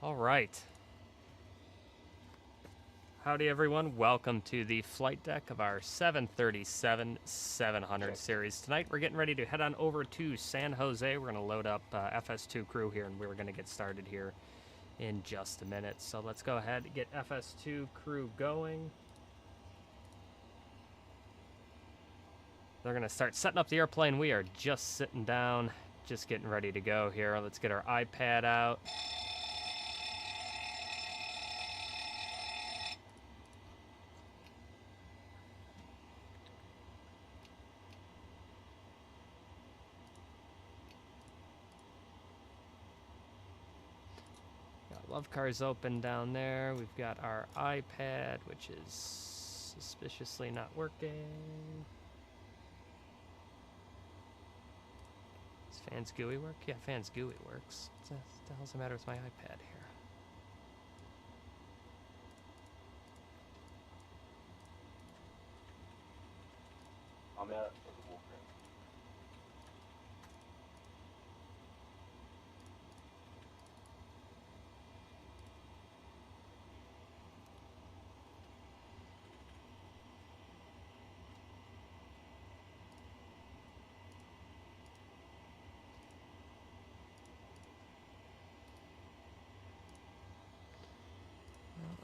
All right. Howdy, everyone. Welcome to the flight deck of our 737-700 series. Tonight, we're getting ready to head on over to San Jose. We're going to load up FS2 crew here, and we're going to get started here in just a minute. So let's go ahead and get FS2 crew going. They're going to start setting up the airplane. We are just sitting down, just getting ready to go here. Let's get our iPad out. Love car's open down there. We've got our iPad, which is suspiciously not working. Does Fans GUI work? Yeah, Fans GUI works. What the hell's the matter with my iPad here? I'm at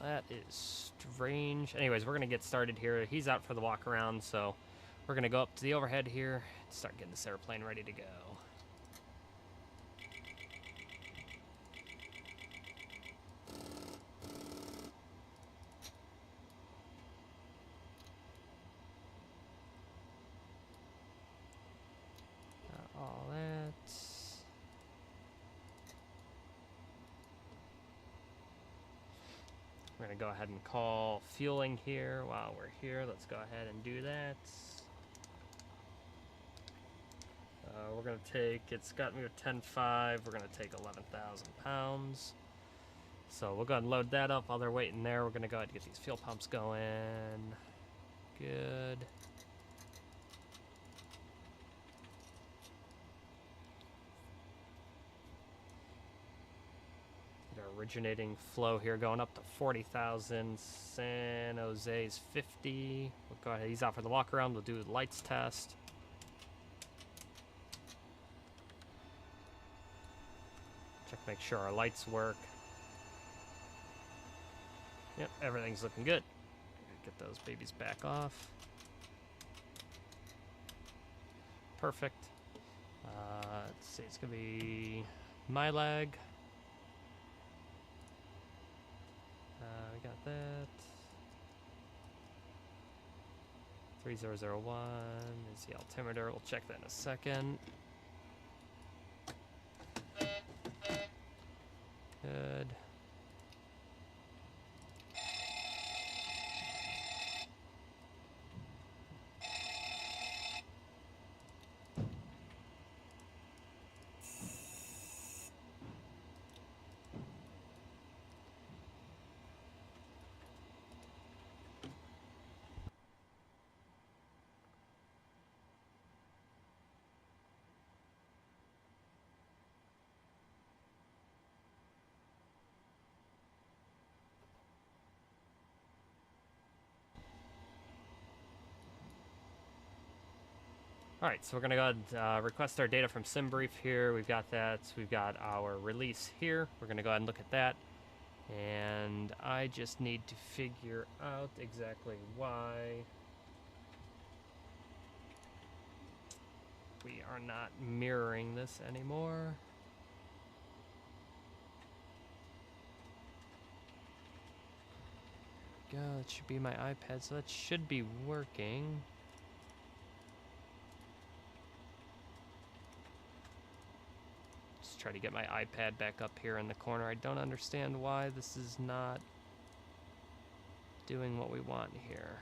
That is strange. Anyways, we're going to get started here. He's out for the walk around, so we're going to go up to the overhead here and start getting this airplane ready to go. Got all that. We're going to go ahead and call fueling here while we're here. Let's go ahead and do that. We're going to take, it's got me with 10.5. We're going to take 11,000 pounds. So we'll go ahead and load that up while they're waiting there. We're going to go ahead and get these fuel pumps going. Good. Originating flow here going up to 40,000. San Jose's 50. We'll go ahead. He's out for the walk around. We'll do the lights test. Check to make sure our lights work. Yep, everything's looking good. Get those babies back off. Perfect. Let's see. It's gonna be my leg. We got that. 3001 is the altimeter. We'll check that in a second. Good. All right, so we're gonna go ahead and request our data from SimBrief here. We've got that. We've got our release here. We're gonna go ahead and look at that. And I just need to figure out exactly why we are not mirroring this anymore. Go, that should be my iPad, so that should be working. Try to get my iPad back up here in the corner. I don't understand why this is not doing what we want here.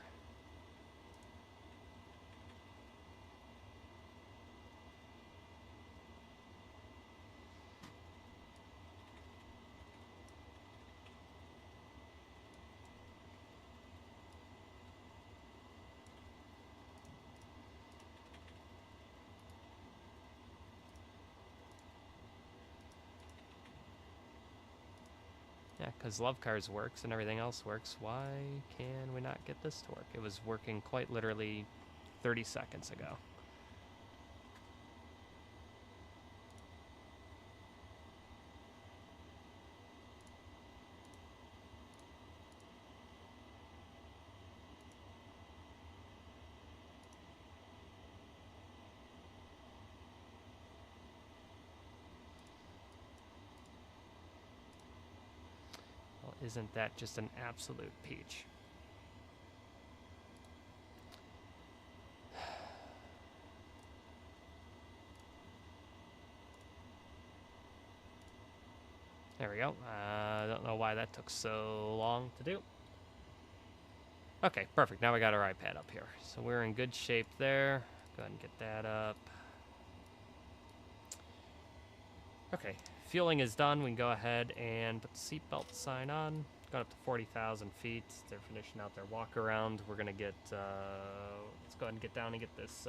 Yeah, because Love Cars works and everything else works. Why can we not get this to work? It was working quite literally 30 seconds ago. Well, isn't that just an absolute peach? There we go. I don't know why that took so long to do. Okay, perfect. Now we got our iPad up here. So we're in good shape there. Go ahead and get that up. Okay, fueling is done. We can go ahead and put the seatbelt sign on. Going up to 40,000 feet. They're finishing out their walk around. We're going to get, let's go ahead and get down and get this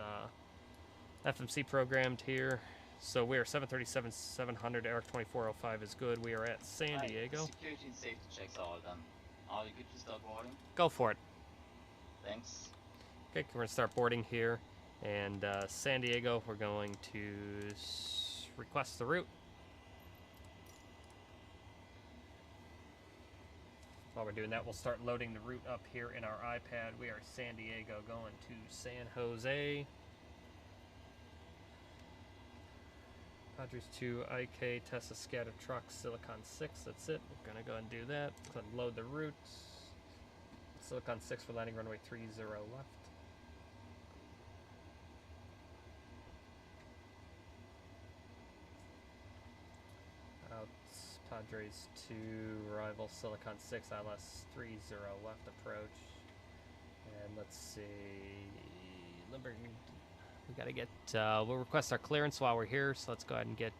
FMC programmed here. So we are 737-700, Eric 2405 is good. We are at San Diego. Security and safety checks are all done. Are you good to start boarding? Go for it. Thanks. Okay, we're going to start boarding here. And San Diego, we're going to request the route. While we're doing that, we'll start loading the route up here in our iPad. We are San Diego going to San Jose. Padres 2, IK, Tesla Scatter Truck, Silicon 6, that's it. We're going to go and do that. Go and load the route. Silicon 6 for landing runway 30 left. Out Padres 2, arrival Silicon 6, ILS 30 left approach. And let's see, Limburg. We gotta get, we'll request our clearance while we're here, so let's go ahead and get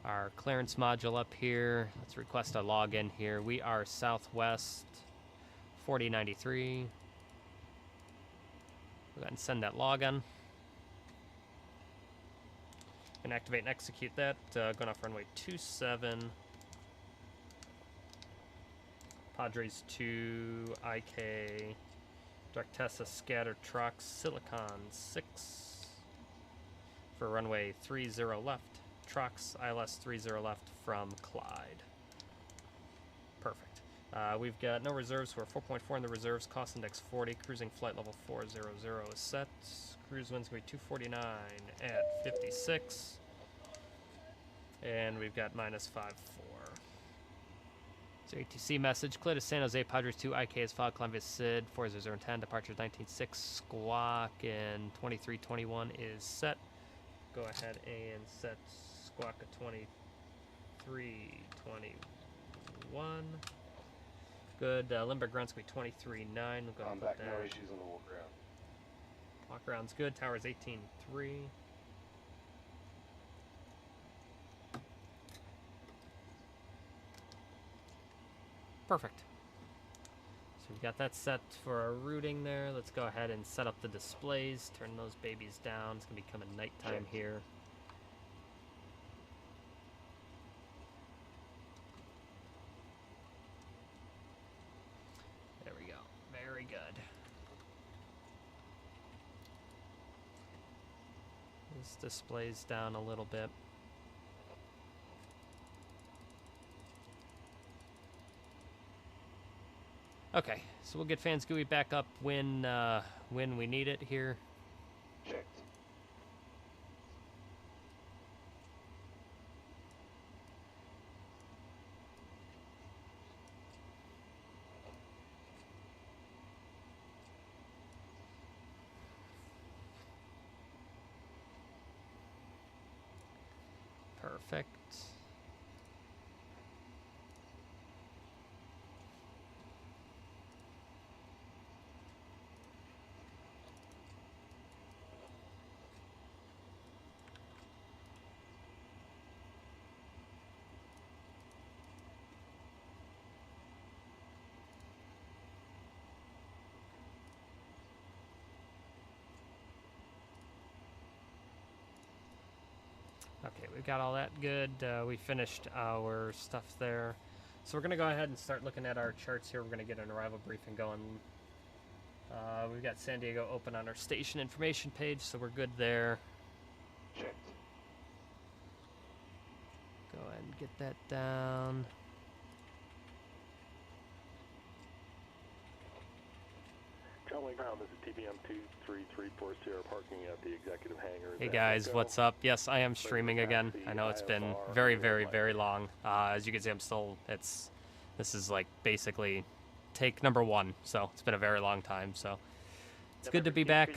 our clearance module up here. Let's request a login here. We are Southwest 4093. Go ahead and send that login. And activate and execute that. Going off runway 27. Padres 2, IK. Direct Tesla Scatter Truck, Silicon 6 for runway 30 left. Trucks, ILS 30 left from Clyde. Perfect. We've got no reserves. We're 4.4 in the reserves. Cost index 40. Cruising flight level 400 is set. Cruise wind's going to be 249 at 56. And we've got -54. So ATC message, clear to San Jose, Padres 2, IK is filed, Columbia SID, 4010, departures 19.6, squawk, and 2321 is set. Go ahead and set squawk at 2321. Good, Limburg ground's going to be 23.9. We'll go I'm and put back, that. no issues on the walk around. Walk around's good, tower's 18.3. Perfect. So we've got that set for our routing there. Let's go ahead and set up the displays. Turn those babies down. It's going to be coming nighttime here. There we go. Very good. This display's down a little bit. Okay, so we'll get Fans GUI back up when we need it here. Checked. Perfect. Okay, we've got all that good. We finished our stuff there. So we're going to go ahead and start looking at our charts here. We're going to get an arrival briefing going. We've got San Diego open on our station information page, so we're good there. Checked. Go ahead and get that down. Traveling ground, this is TBM 23340 parking at the executive hangar. Hey guys, what's up? Yes, I am streaming again. I know it's been very, very, very long. As you can see, this is like basically take number 1, so it's been a very long time. So it's good to be back.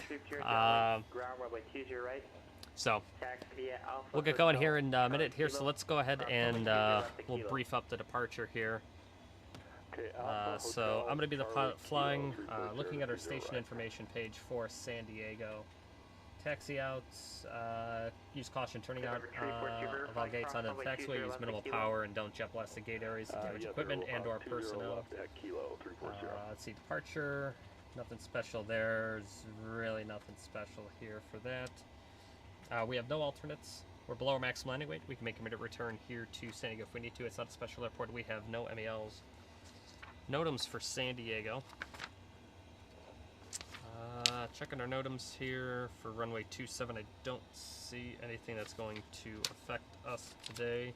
So we'll get going here in a minute here. So let's go ahead and we'll brief up the departure here. So I'm going to be the pilot flying, looking at our station information page for San Diego. Taxi outs, use caution turning out of all gates onto the taxiway, use minimal power, and don't jet blast the gate areas to damage equipment and or personnel. Let's see, departure, nothing special there. There's really nothing special here for that. We have no alternates. We're below our maximum landing weight. We can make a immediate return here to San Diego if we need to. It's not a special airport. We have no MELs. NOTAMs for San Diego. Checking our NOTAMs here for runway 27. I don't see anything that's going to affect us today.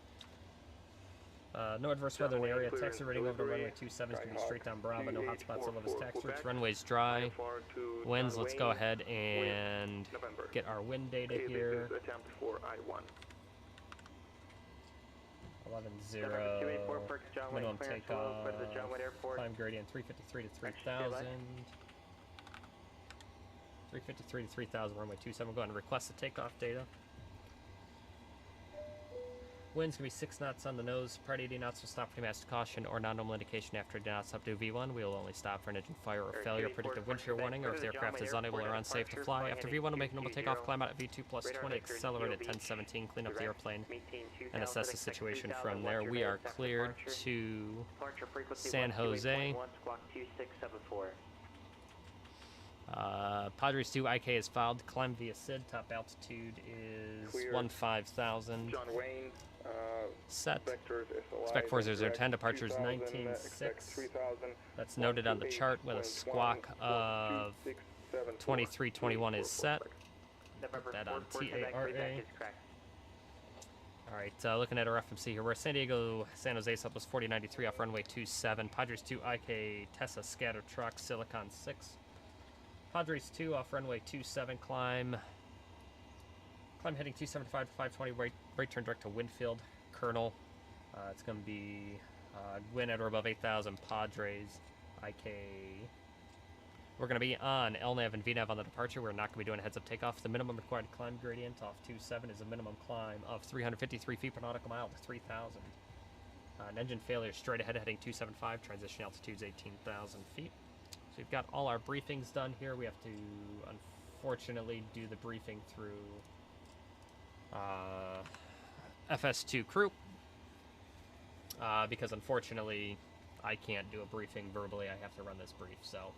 No adverse weather in the area. Taxi rating over runway 27 is going to be straight down Bravo. No hotspots above his taxi routes. Runway's dry. Winds, let's go ahead and get our wind data here. 11-0. Minimum takeoff. Climb gradient 353 to 3000. 353 to 3000, runway 27. Go ahead and request the takeoff data. Wind's going to be 6 knots on the nose. Prior to 80 knots will stop for mast caution or non-normal indication after 80 knots up to V1. We will only stop for an engine fire or failure, predictive wind shear warning, or if the aircraft is unable or unsafe to fly. After V1, we'll make a normal takeoff, climb out at V2 plus 20, accelerate at 1017, clean up the airplane, and assess the situation from there. We are cleared to San Jose. Padres 2 IK is filed. Climb via SID. Top altitude is 15,000. John Wayne, Set. Spec 4010. Departures 19.6. That's noted on the chart with a squawk of 2321 is set. Put that on TARA. Alright, looking at our FMC here. We're San Diego, San Jose, Southwest 4093 off runway 27. Padres 2 IK Tessa Scatter Truck, Silicon 6. Padres 2 off runway 27, climb heading 275 to 520, right turn direct to Winfield, Colonel. It's going to be wind at or above 8,000, Padres, IK. We're going to be on LNAV and VNAV on the departure. We're not going to be doing a heads-up takeoff. The minimum required climb gradient off 27 is a minimum climb of 353 feet per nautical mile to 3,000. An engine failure straight ahead heading 275, transition altitude's 18,000 feet. So we've got all our briefings done here. We have to, unfortunately, do the briefing through FS2 crew. Because, unfortunately, I can't do a briefing verbally. I have to run this brief, so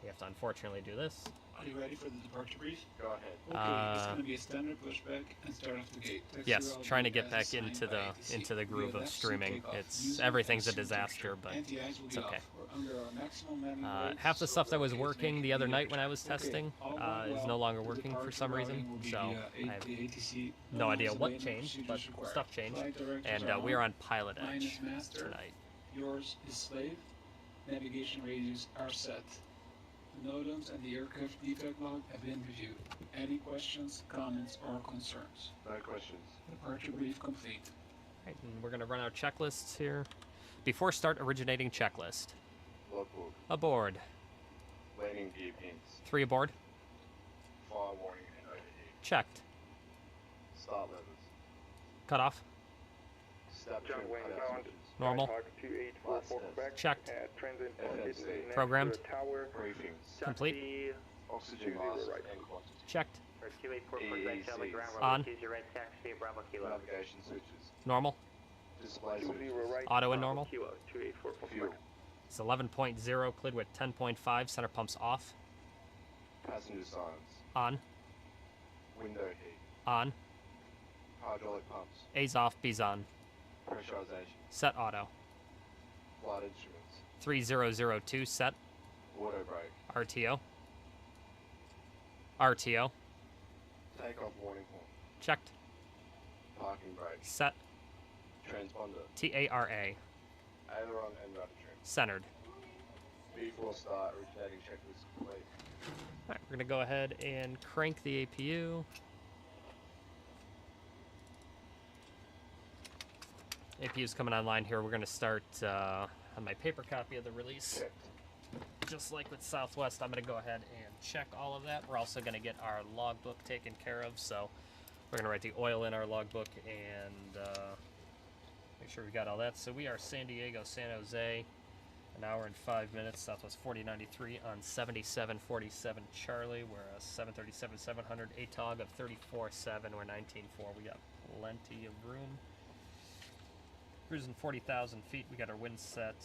we have to, unfortunately, do this. Are you ready for the departure brief? Go ahead. Okay, it's going to be a standard pushback and start off the gate. Yes, trying to get back into the groove of streaming. Everything's a disaster, but it's okay. Half the stuff that was working the other night when I was testing is no longer working for some reason, so I have no idea what changed, but stuff changed, and we are on PilotEdge tonight. Yours is slave. Navigation radios are set. The NOTAMs and the aircraft defect log have been reviewed. Any questions, comments, or concerns? No questions. Departure brief complete. Right, and we're going to run our checklists here. Before start, originating checklist. Logbook. Aboard. Landing gear pins. 3 aboard. Fire warning and overhead. Checked. Start levers. Cut off. Step John trim Wayne cutout bound. switches. Normal. 2844 Quebec. Checked. Transit FNC. Programmed. Tower. Briefings. Complete. Oxygen mask and quantity. Checked. EECs. On. Navigation switches. Normal. Display switches. Auto and normal. Kilo 2844 Fuel. It's 11.0, cleared with 10.5, center pumps off. Passenger signs. On. Window heat. On. Hydraulic pumps. A's off, B's on. Pressurization. Set auto. Flight instruments. 3002 set. Auto brake. RTO. RTO. Takeoff warning horn. Checked. Parking brake. Set. Transponder. TARA. Aileron and rudder trim. Centered. Before start, originating checklist complete. Alright, we're going to go ahead and crank the APU. APU's coming online here. We're going to start on my paper copy of the release. Checked. Just like with Southwest, I'm going to go ahead and check all of that. We're also going to get our logbook taken care of, so we're going to write the oil in our logbook and make sure we got all that. So we are San Diego, San Jose, an hour and 5 minutes, Southwest 4093 on 7747 Charlie. We're a 737-700 ATOG of 34.7. We're 19.4. We got plenty of room. Cruising 40,000 feet. We got our wind set.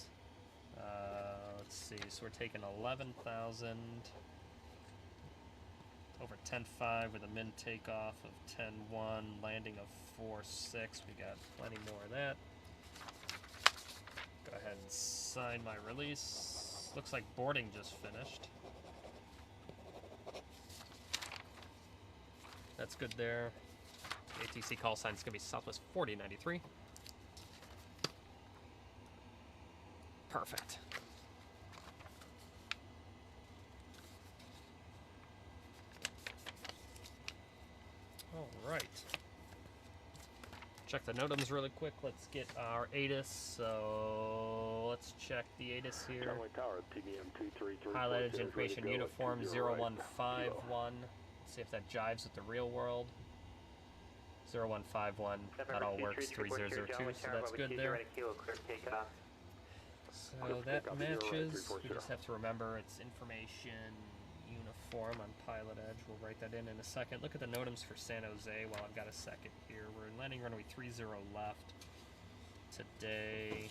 Let's see. So we're taking 11,000 over 10.5 with a min takeoff of 10.1, landing of 4.6. We got plenty more of that. Go ahead and sign my release. Looks like boarding just finished. That's good there. The ATC call sign is going to be Southwest 4093. Perfect. All right. Check the NOTAMs really quick. Let's get our ATIS. So let's check the ATIS here. Charlie Tower, TBM 233. PilotEdge information uniform 0151. Let's see if that jives with the real world. 0151. That all works. 3002. So that's good there. So that matches. We just have to remember it's information uniform on PilotEdge. We'll write that in a second. Look at the NOTAMs for San Jose while I've got a second here. We're landing runway 30 left today.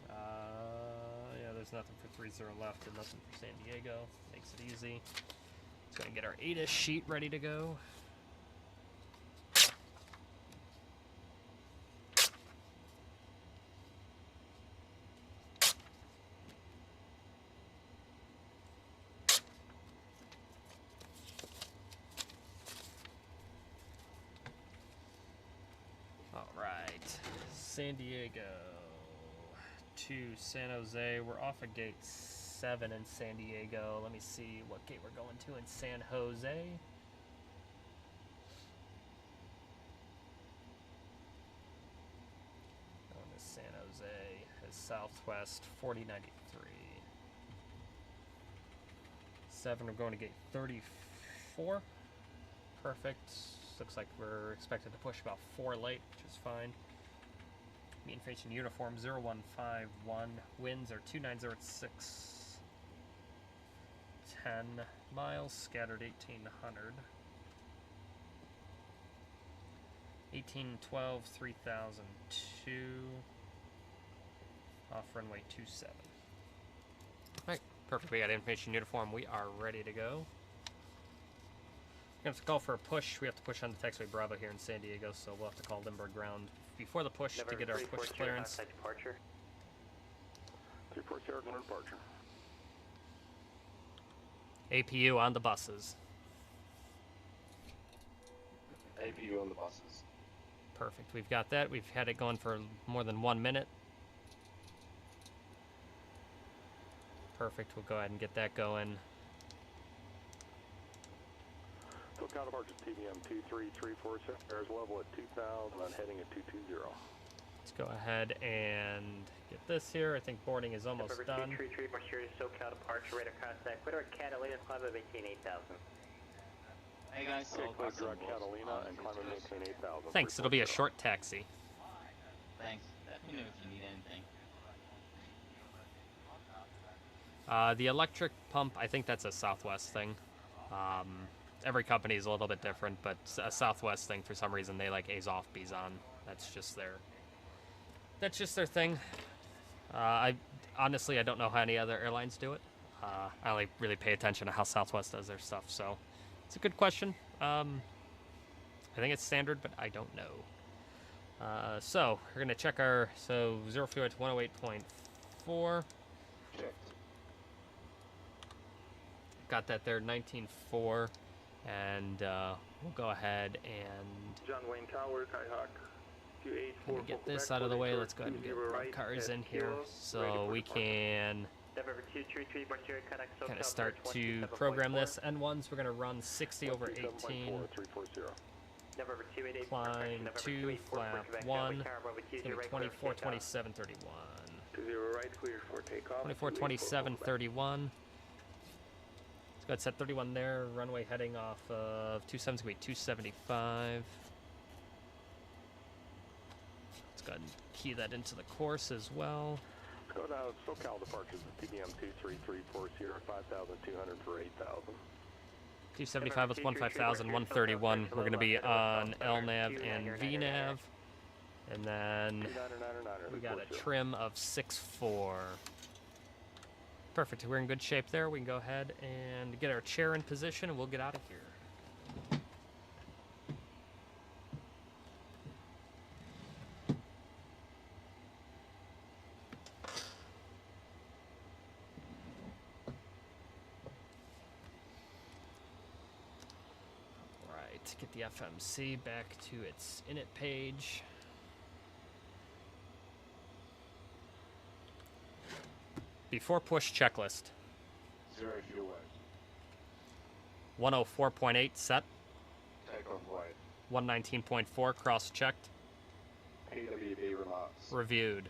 Yeah, there's nothing for 30 left and nothing for San Diego. Makes it easy. Let's go and get our ATIS sheet ready to go. San Diego to San Jose. We're off of gate 7 in San Diego. Let me see what gate we're going to in San Jose. Going to San Jose is Southwest 4093. 7, we're going to gate 34. Perfect. Looks like we're expected to push about 4 late, which is fine. Information uniform 0151. Winds are 2906. 10 miles, scattered 1800. 1812 3002. Off runway 27. Alright, perfect. We got information uniform. We are ready to go. We're going to have to call for a push. We have to push on the taxiway Bravo here in San Diego, so we'll have to call Lindbergh ground before the push to get our push clearance. 340 clear departure. APU on the buses. APU on the buses. Perfect. We've got that. We've had it going for more than 1 minute. Perfect. We'll go ahead and get that going. SoCal departure TBM 23347. There's level at 2000 and heading at 220. Let's go ahead and get this here. I think boarding is almost done. 334 SoCal departure, radar contact. Radar Catalina, climb of 8000. Hey guys, so Okay, clear direct Catalina and climb of 8000. Thanks. It'll be a short taxi. Thanks. Let me know if you need anything. The electric pump, I think that's a Southwest thing. Every company is a little bit different, but a Southwest thing, for some reason, they like A's off, B's on. That's just their thing. I honestly, I don't know how any other airlines do it. I only really pay attention to how Southwest does their stuff, so it's a good question. I think it's standard, but I don't know. So we're gonna check our zero fuel at 108.4. Checked. Got that there, 19.4, and we'll go ahead and John Wayne Tower, Skyhawk 284. kinda get this out of the way. Let's go ahead and get the cars in here so we can kind of start to program this. N1s, we're going to run 60 over 18. Climb 2, flap 1. It's going to be 24, 27, 31. 20 right, clear for takeoff. 24, 27, 31. Let's go ahead and set 31 there. Runway heading off of 27 is going to be 275. Let's go ahead and key that into the course as well. Let's go down SoCal departures with TBM 23340, 5,200 for 8,000. 275 with 15,000, 131. We're going to be on LNAV and VNAV. And then we got a trim of 6.4. Perfect. We're in good shape there. We can go ahead and get our chair in position and we'll get out of here. Right, get the FMC back to its init page. Before push checklist. 0 fuel wide. 104.8 set. Takeoff wide. 119.4 cross-checked. PWB remarks. Reviewed.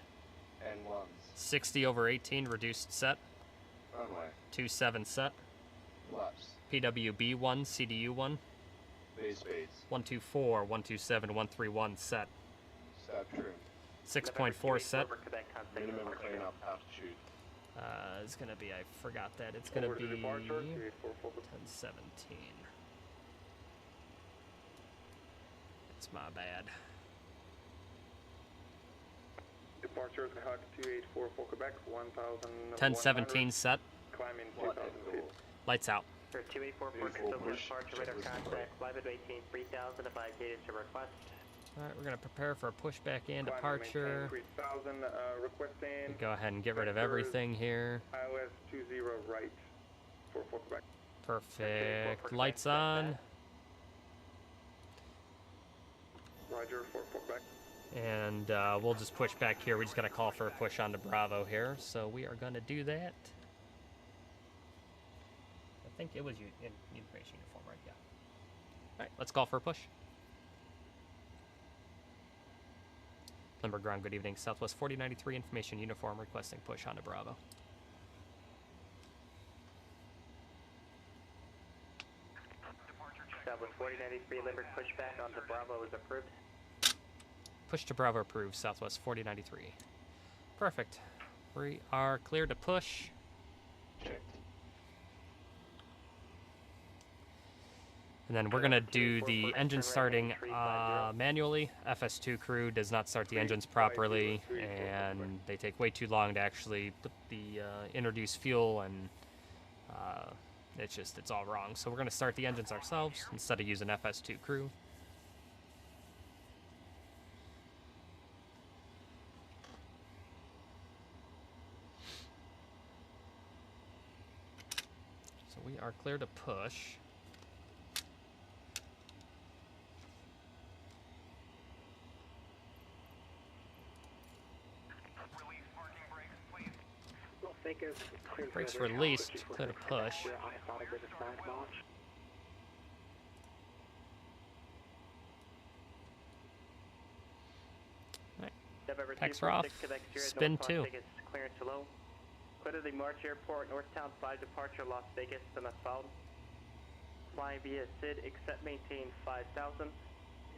N1s. 60 over 18 reduced set. Runway. 27 set. Laps. PWB 1, CDU 1. B speeds. 124, 127, 131 set. Stab trim. 6.4 set. Minimum cleanup altitude. It's gonna be, I forgot that. It's gonna be 1017. It's my bad. Departure Skyhawk 284 for Quebec, 1,000. 1017 set. Climbing Flight 2,000 feet. goal. Lights out. 284 Beautiful Civil push. departure radar Checklist contact, flight at 18, 3,000 if I gated to request. Alright, we're gonna prepare for a pushback and Climbing, departure. maintain 3,000, requesting Go ahead and get rid of everything here. iOS 20 right for Quebec. Perfect. Lights on. Roger for Quebec. And we'll just push back here. We just got to call for a push onto Bravo here. So we are going to do that. I think it was in information uniform, right? Yeah. All right, let's call for a push. Limber ground, good evening. Southwest 4093, information uniform, requesting push onto Bravo. Southwest 4093, Limber pushback onto Bravo is approved. Push to Bravo approved, Southwest 4093. Perfect. We are clear to push. Checked. And then we're going to do the engine starting manually. FS2 crew does not start the engines properly, and they take way too long to actually put the introduce fuel, and it's all wrong. So we're going to start the engines ourselves instead of using FS2 crew. So we are clear to push. Brakes released, clear to push. Packs are off. Spin 2. Clearance low. Clear to the March Airport, Northtown 5 departure, Las Vegas, and found. Flying via SID, except maintain 5,000.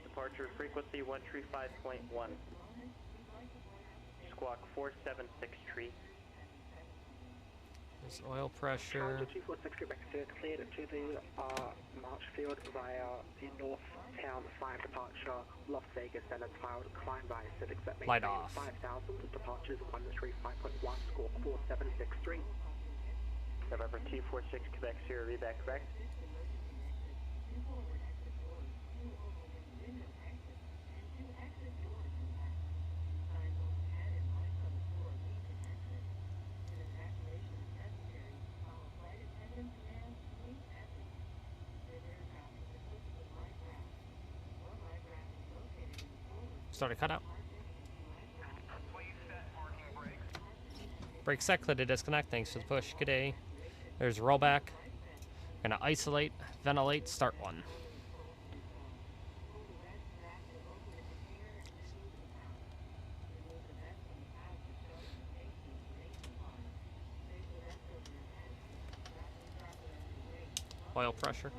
Departure frequency 135.1. Squawk 476 tree. There's oil pressure. 246 Quebec cleared to the March field via the Northtown 5 departure, Las Vegas, and it's filed climb by SID except Light off. 5,000 departures 135.1, score 4763. November 246 Quebec Sierra, reback correct. Start a cutout. Brake set, clear to disconnect. Thanks for the push. Good day. There's rollback. Gonna isolate, ventilate, start one. Oil pressure.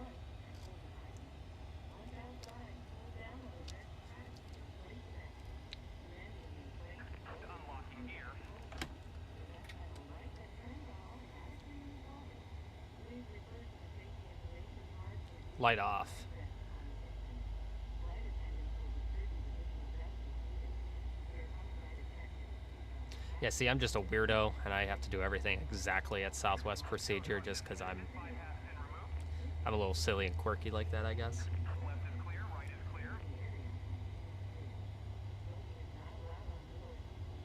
Light off. Yeah, see, I'm just a weirdo, and I have to do everything exactly at Southwest procedure just because I'm a little silly and quirky like that, I guess.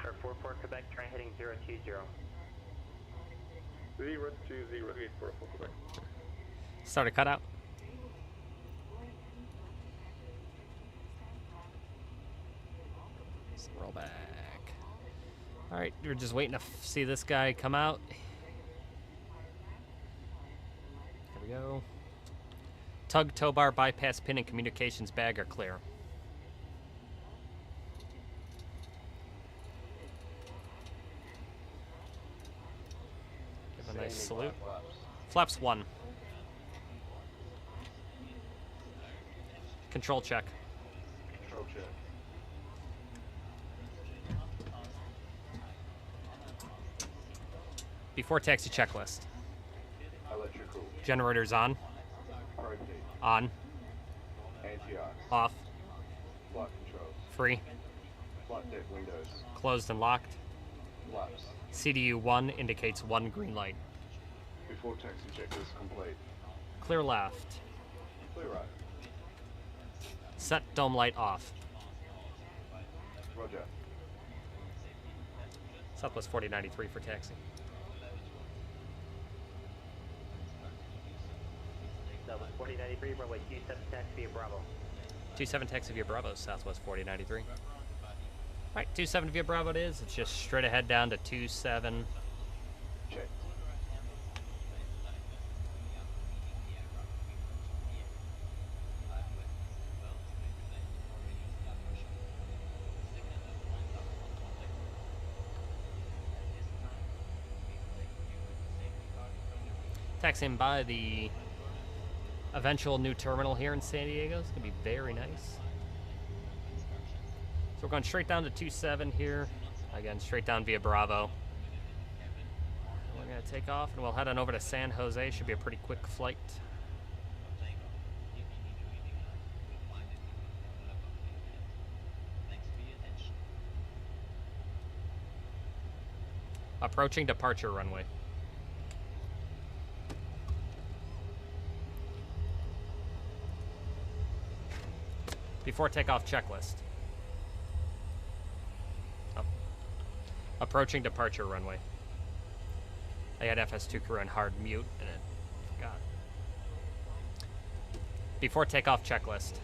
Air 44 Quebec, try heading 020. 020 for Quebec. Start a cutout. Roll back. All right, we're just waiting to see this guy come out. There we go. Tug, tow bar, bypass pin, and communications bag are clear. Give a nice salute. Flaps 1. Control check. Control check. Before taxi checklist. Electrical. Generators on. Rotate. On. Anti-ice. Off. Flight controls. Free. Flight deck windows. Closed and locked. Flaps. CDU 1 indicates 1 green light. Before taxi checklist complete. Clear left. Clear right. Set dome light off. Roger. Southwest 4093 for taxi. Southwest 4093, runway 27, taxi via Bravo. 27 taxi via Bravo, Southwest 4093. Alright, 27 via Bravo it is. It's just straight ahead down to 27. Check. Taxiing by the eventual new terminal here in San Diego. It's going to be very nice. So we're going straight down to 27 here. Again, straight down via Bravo. We're going to take off and we'll head on over to San Jose. Should be a pretty quick flight. Approaching departure runway. Before takeoff checklist. Oh. Approaching departure runway. I had FS2 crew on hard mute and it forgot. Before takeoff checklist.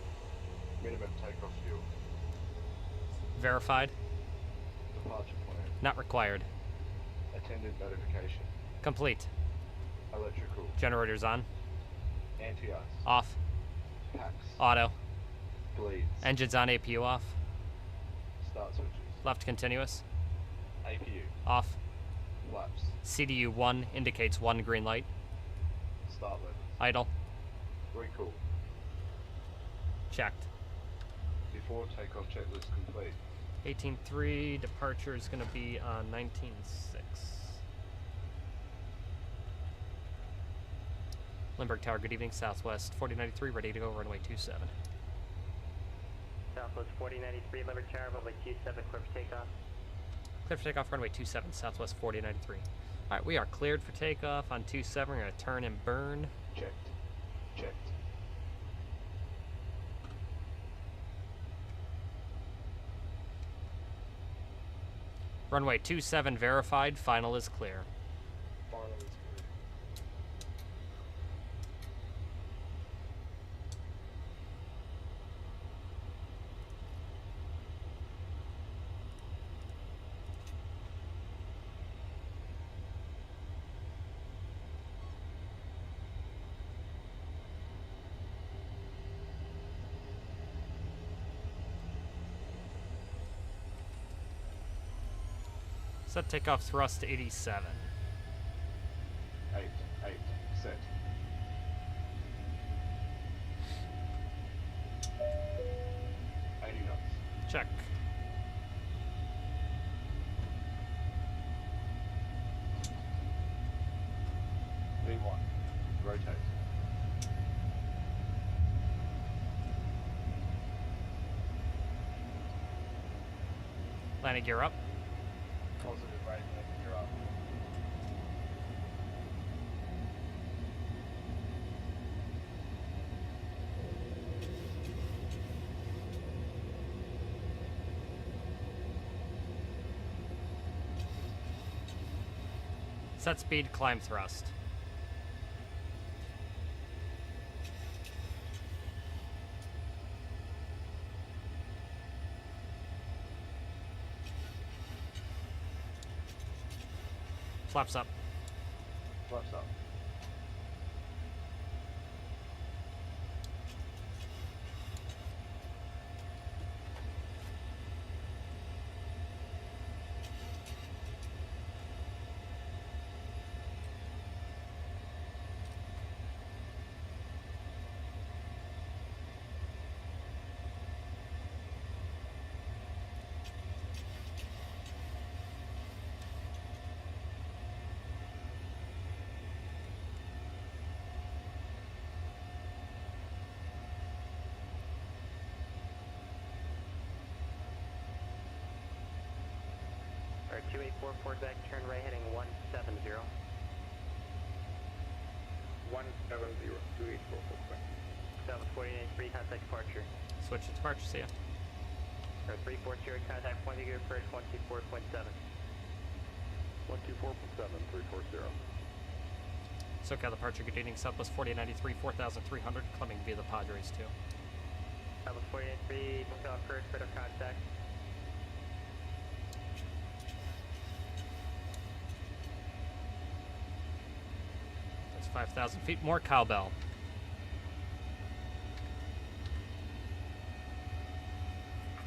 Minimum takeoff fuel. Verified. Departure plan. Not required. Attendant notification. Complete. Electrical. Generators on. Anti-ice. Off. Packs. Auto. Bleeds. Engines on, APU off. Start switches. Left continuous. APU. Off. Flaps. CDU 1 indicates 1 green light. Start levels. Idle. Recool. Checked. Before takeoff checklist complete. 18.3, departure is going to be on 19.6. Lindbergh Tower, good evening. Southwest 4093, ready to go, runway 27. Southwest 4093, Lindbergh Tower, runway 27, clear for takeoff. Clear for takeoff, runway 27, Southwest 4093. Alright, we are cleared for takeoff on 27. We're going to turn and burn. Checked. Checked. Runway 27 verified, final is clear. Final is clear. Set takeoff thrust to 87. 8, set. Check. V1, rotate. Landing gear up. Positive right, you're up. Set speed, climb thrust. Flaps up. Flaps up. Or 2844 back, turn right heading 170. 170, 2844 back. Southwest 493, contact departure. Switch to departure, see ya. Or 340, contact point to go for 24.7. 124.7, 340. SoCal departure, containing Southwest 4093, 4300, climbing via the Padres 2. Southwest 493, SoCal first, radar contact. That's 5,000 feet. More cowbell.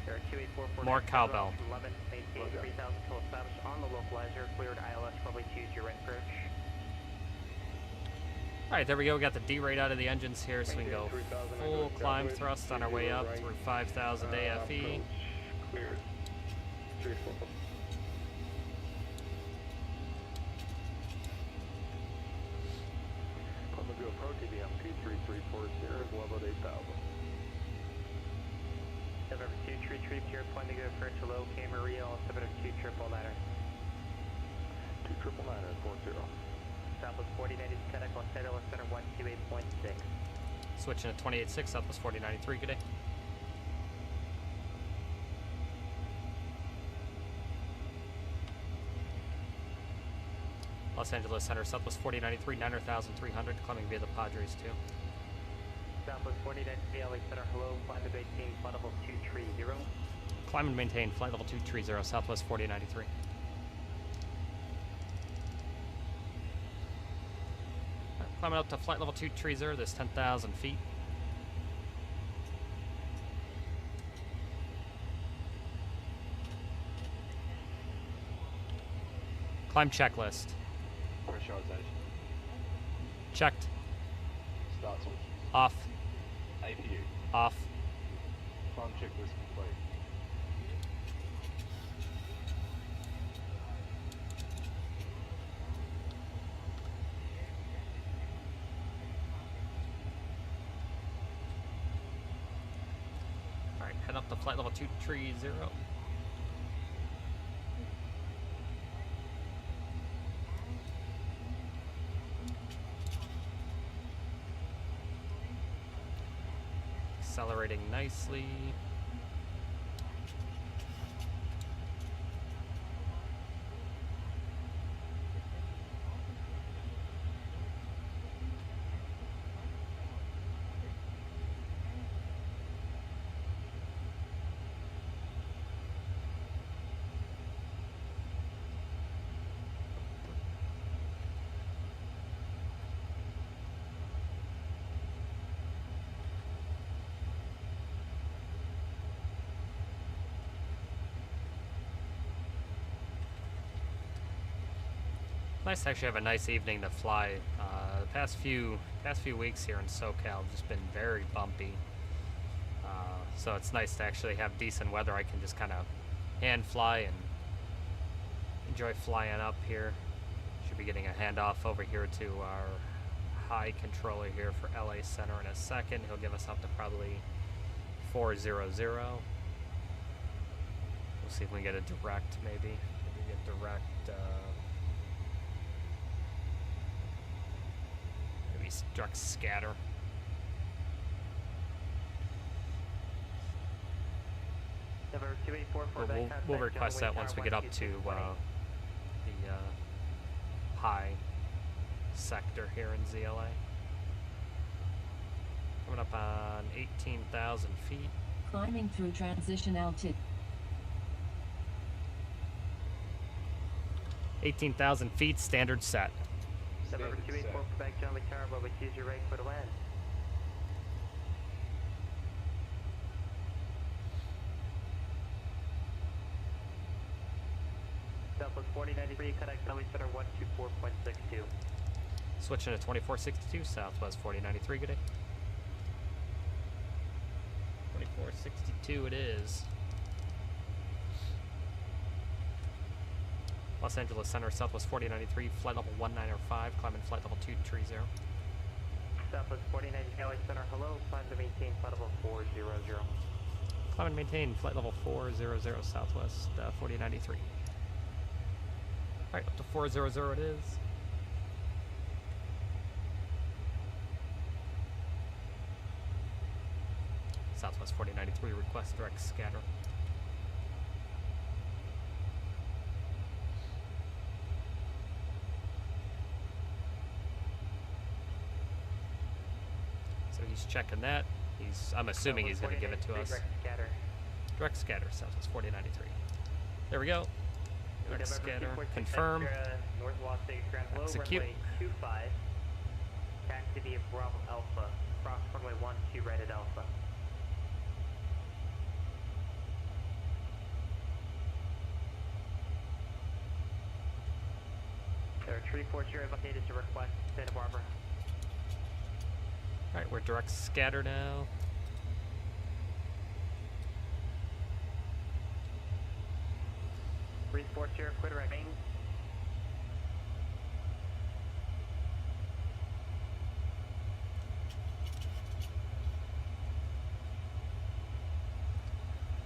Or 2844 More back, cowbell. 11, maintain 3000 till established on the localizer, cleared ILS, probably choose your right approach. Alright, there we go. We got the D rate out of the engines here, so we can go full climb thrust on our way up through 5,000 AFE. Cleared. 344. Plymouth Pro TBM 23340 is level at 8,000. November 2, tree tree, your point to go first, hello, Camarillo, altimeter 2999. 2999 at 40. Southwest 4090, technical center, center 128.6. Switching to 28.6, Southwest 4093, good day. Los Angeles Center, Southwest 4093, 9,300, climbing via the Padres 2. Southwest 4090, LA center, hello, climb to maintain, flight level 230. Climb and maintain, flight level 230, Southwest 4093. Climbing up to flight level 230, this 10,000 feet. Climb checklist. Pressurization. Checked. Start switch. Off. APU. Off. Climb checklist complete. Alright, head up to flight level 230. Accelerating nicely. Nice to actually have a nice evening to fly. The past few weeks here in SoCal have just been very bumpy. So it's nice to actually have decent weather. I can just kind of hand fly and enjoy flying up here. Should be getting a handoff over here to our high controller here for LA Center in a second. He'll give us up to probably 400. We'll see if we can get a direct, maybe. Maybe get direct, maybe direct scatter. Number 2844 We'll request that once we get up to the high sector here in ZLA. Coming up on 18,000 feet. Climbing through transition altitude. 18,000 feet, standard set. Number 284 Quebec, John Tower, what would use your right for the land? Southwest 4093, connect Delhi Center 124.62. Switching to 2462, Southwest 4093, good day. 2462 it is. Los Angeles Center, Southwest 4093, flight level 1905, climbing flight level 230. Southwest 4093, LA Center, hello, climb to maintain flight level 400. Climb and maintain flight level 400, Southwest 4093. Alright, up to 400 it is. Southwest 4093, request direct scatter. So he's checking that. I'm assuming he's going to give it to us. Direct scatter, Southwest 4093. There we go. Direct scatter, confirm. North Las Vegas Grand Low, Execute. runway 25. Taxi via Bravo Alpha. Cross runway 12 right at Alpha. There are 340 updated to request Santa Barbara. Alright, we're direct scatter now. Sports here, quit right main.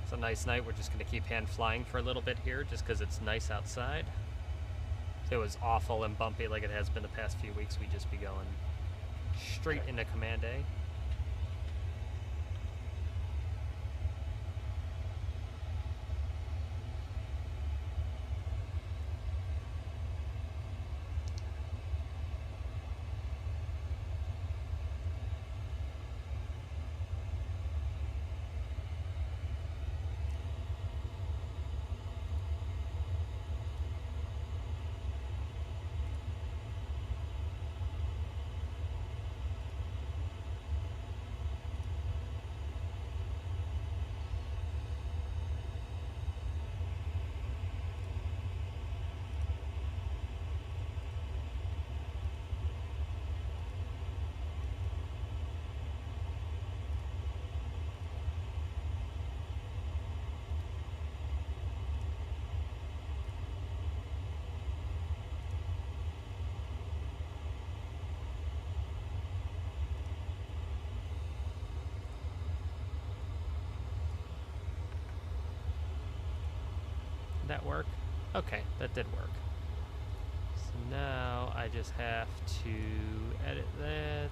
It's a nice night. We're just going to keep hand flying for a little bit here just because it's nice outside. If it was awful and bumpy like it has been the past few weeks, we'd just be going straight into Command A. That work? Okay, that did work. So now I just have to edit that.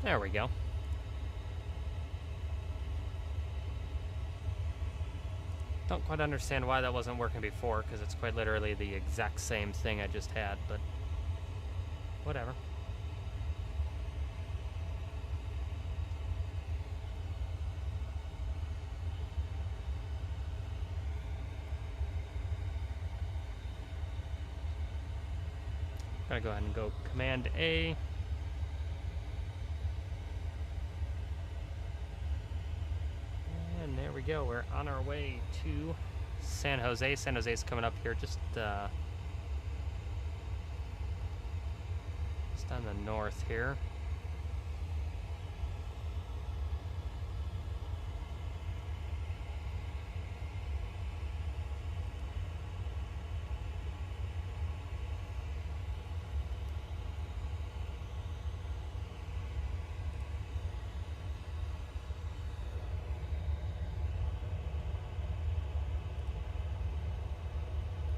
There we go. Don't quite understand why that wasn't working before, because it's quite literally the exact same thing I just had, but whatever. Gotta go ahead and go Command A. And there we go. We're on our way to San Jose. San Jose's coming up here just on the north here.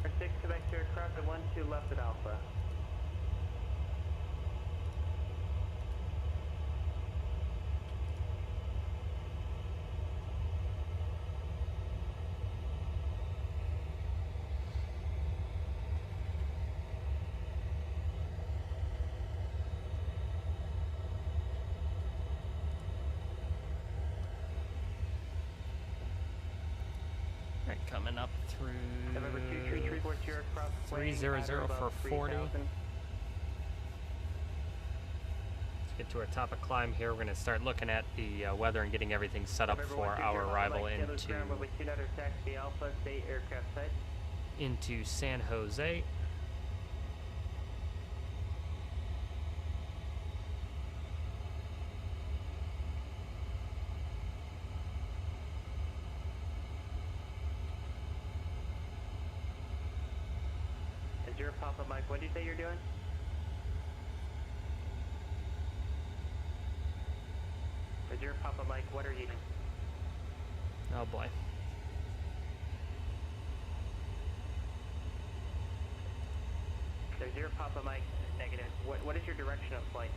Number 6, Quebec to aircraft at 1-2 left at Alpha. Right, coming up through November 2-3-3-4 to aircraft. 300 for 40. 3000. Let's get to our top of climb here. We're going to start looking at the weather and getting everything set up November for 1-2 our German, arrival Mike, Taylor's ground, runway 29 taxi Alpha, stay aircraft site. into San Jose. Is your Papa Mike, what do you say you're doing? Is your Papa Mike, what are you doing? Oh boy. There's your Papa Mike, negative. What is your direction of flight?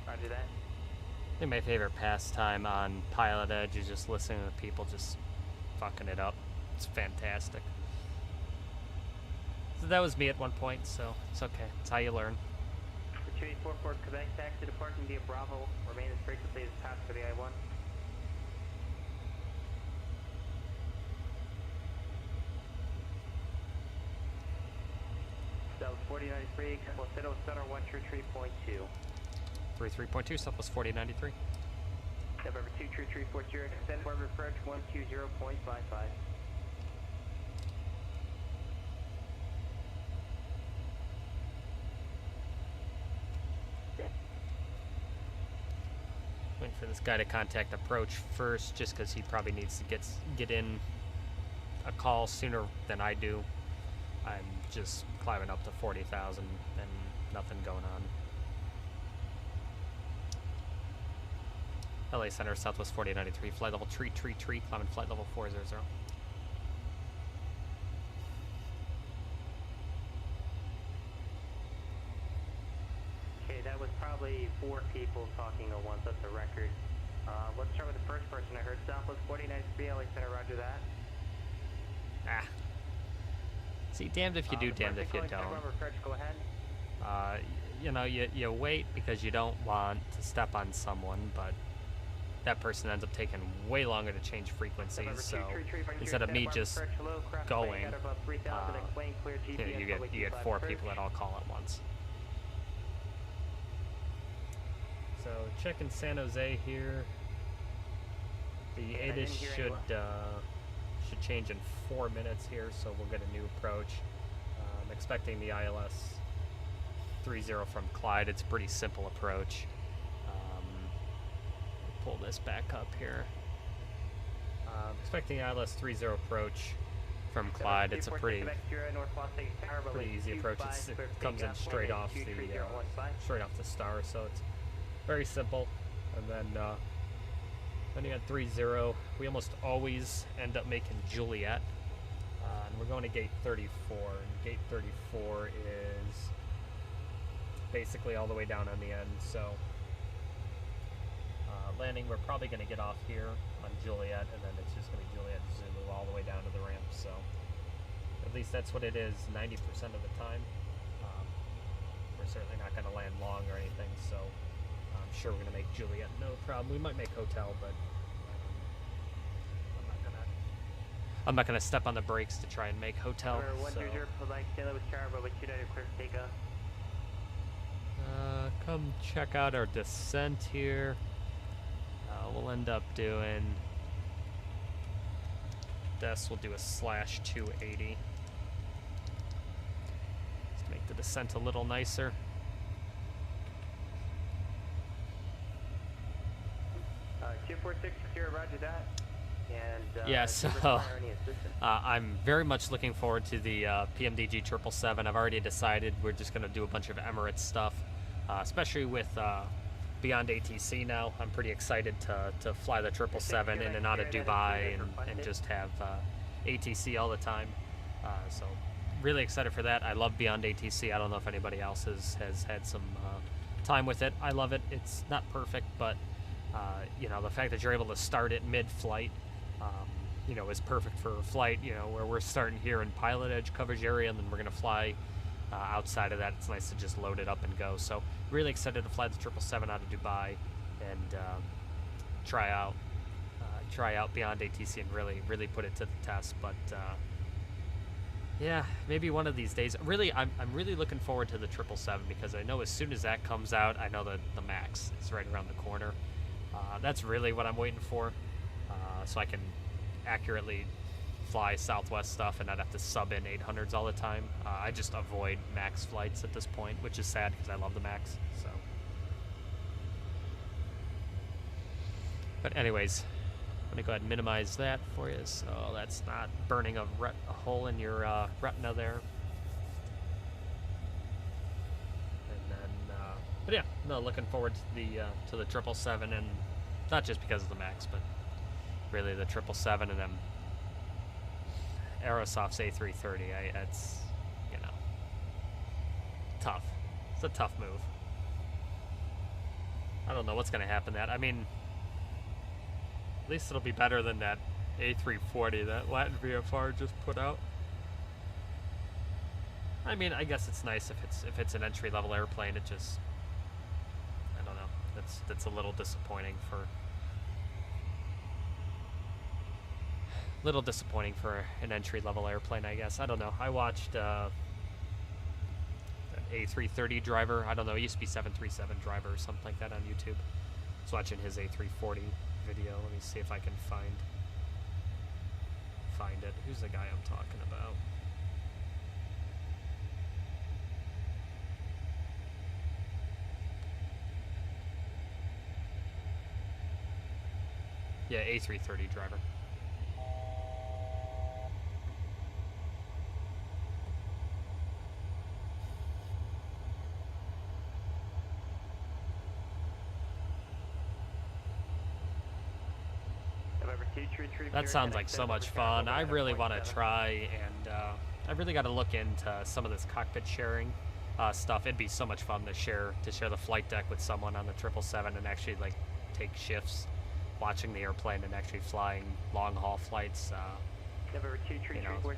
Roger that. I think my favorite pastime on PilotEdge is just listening to people just fucking it up. It's fantastic. So that was me at one point, so it's okay. It's how you learn. 2844 Quebec, taxi departing via Bravo. Remain as frequently as passed for the I-1. That was 4093, Placebo Center 133.2. 33.2, Southwest 4093. November 23340, extend forward approach 120.55. Waiting for this guy to contact approach first, just because he probably needs to get in a call sooner than I do. I'm just climbing up to 40,000 and nothing going on. LA Center, Southwest 4093, flight level tree, climbing flight level 400. Okay, that was probably 4 people talking at once. That's a record. Let's start with the first person I heard. Southwest 4093, LA Center, roger that. Ah. See, damned if you do, damned if you don't. Go ahead. You know, you wait because you don't want to step on someone, but that person ends up taking way longer to change frequencies, so instead of me just going, you get 4 people that all call at once. So checking San Jose here. The ATIS should change in 4 minutes here, so we'll get a new approach. I'm expecting the ILS 30 from Clyde. It's a pretty simple approach. Pull this back up here. Expecting the ILS 30 approach from Clyde. It's a pretty easy approach. It comes in straight off the star, so it's very simple. And then you had 30. We almost always end up making Juliet, and we're going to gate 34. And gate 34 is basically all the way down on the end. So landing, we're probably going to get off here on Juliet, and then it's just going to be Juliet Zulu all the way down to the ramp. So at least that's what it is 90% of the time. We're certainly not going to land long or anything, so I'm sure we're going to make Juliet no problem. We might make hotel, but I'm not gonna step on the brakes to try and make hotel. So. Come check out our descent here. We'll end up doing this. We'll do a /280. Let's make the descent a little nicer. $246 roger that. And Yeah, do so you require any assistance? I'm very much looking forward to the PMDG 777. I've already decided we're just going to do a bunch of Emirates stuff, especially with Beyond ATC now. I'm pretty excited to fly the 777 in and out of Dubai and just have ATC all the time. So really excited for that. I love Beyond ATC. I don't know if anybody else has had some time with it. I love it. It's not perfect, but you know, the fact that you're able to start it mid-flight, you know, is perfect for a flight, you know, where we're starting here in PilotEdge coverage area, and then we're going to fly outside of that. It's nice to just load it up and go. So really excited to fly the 777 out of Dubai and try out Beyond ATC and really put it to the test. But yeah, maybe one of these days. Really, I'm really looking forward to the 777 because I know as soon as that comes out, I know that the MAX is right around the corner. That's really what I'm waiting for, so I can accurately fly Southwest stuff and not have to sub in 800s all the time. I just avoid MAX flights at this point, which is sad because I love the MAX. So, but anyways, I'm gonna go ahead and minimize that for you, so that's not burning a hole in your retina there. But yeah, no, looking forward to the 777, and not just because of the MAX, but really the 777 and then Aerosoft's A330. It's, you know, tough. It's a tough move. I don't know what's going to happen to that. I mean, at least it'll be better than that A340 that Latin VFR just put out. I mean, I guess it's nice if it's an entry-level airplane. It just, I don't know. That's a little disappointing for an entry-level airplane, I guess. I don't know. I watched an A330 driver. I don't know. It used to be 737 driver or something like that on YouTube. I was watching his A340 video. Let me see if I can find it. Who's the guy I'm talking about? Yeah, A330 driver. That sounds like so much fun. I really want to try, and I really got to look into some of this cockpit sharing stuff. It'd be so much fun to share the flight deck with someone on the 777 and actually like take shifts watching the airplane and actually flying long haul flights. You know,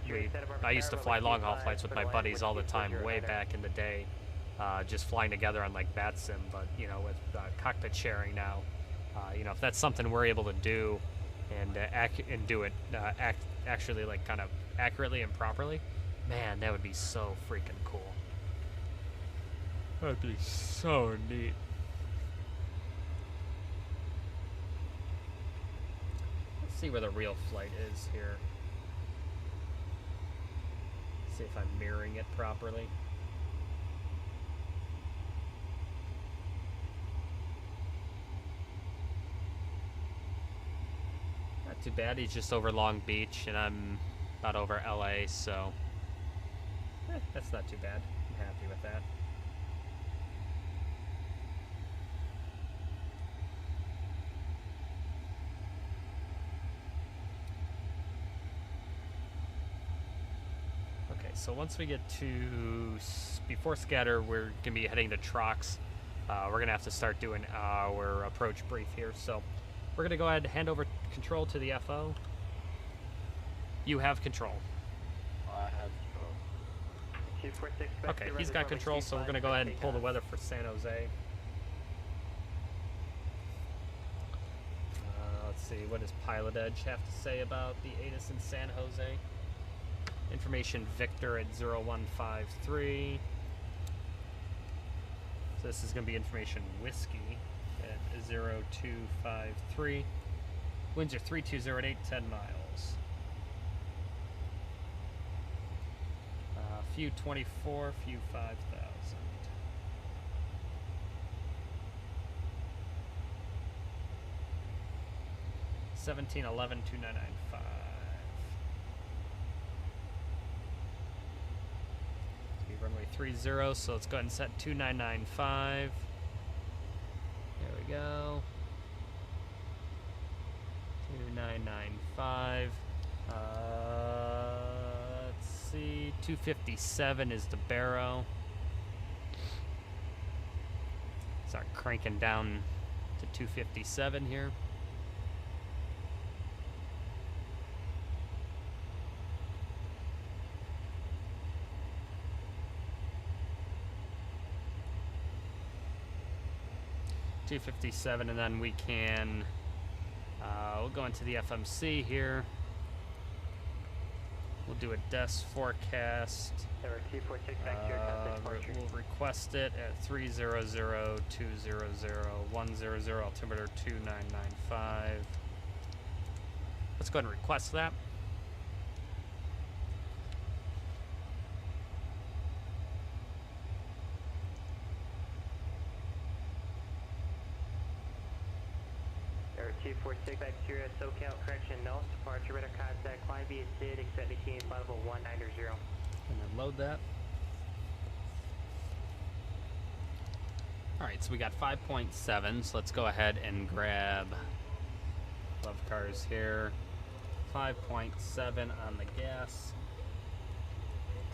I used to fly long haul flights with my buddies all the time way back in the day, just flying together on like VATSIM. But you know, with cockpit sharing now, you know, if that's something we're able to do and do it actually like kind of accurately and properly, man, that would be so freaking cool. That'd be so neat. Let's see where the real flight is here. See if I'm mirroring it properly. Not too bad. He's just over Long Beach, and I'm about over LA, so that's not too bad. I'm happy with that. Okay, so once we get to before scatter, we're gonna be heading to Trox. We're gonna have to start doing our approach brief here, so we're gonna go ahead and hand over control to the FO. You have control. I have control. Okay, he's got control, so we're gonna go ahead and pull the weather for San Jose. Let's see, what does PilotEdge have to say about the ATIS in San Jose? Information Victor at 0153. So this is going to be information Whiskey at 50253. Winds are 3208 at 10 miles. Few 24, few 5,000. 1711 2995. Runway 30, so let's go ahead and set 2995. There we go. 2995. Let's see. 257 is the Barrow. Start cranking down to 257 here. .257, and then we can we'll go into the FMC here. We'll do a DES forecast. Tower 246 back to your departure. We'll request it at 300-200-100, altimeter 2995. Let's go ahead and request that. Tower 246 back to your SoCal, correction, no. Departure radar contact, climb via SID, except maintain flight level 190. And then load that. Alright, so we got 5.7, so let's go ahead and grab love cars here. 5.7 on the gas.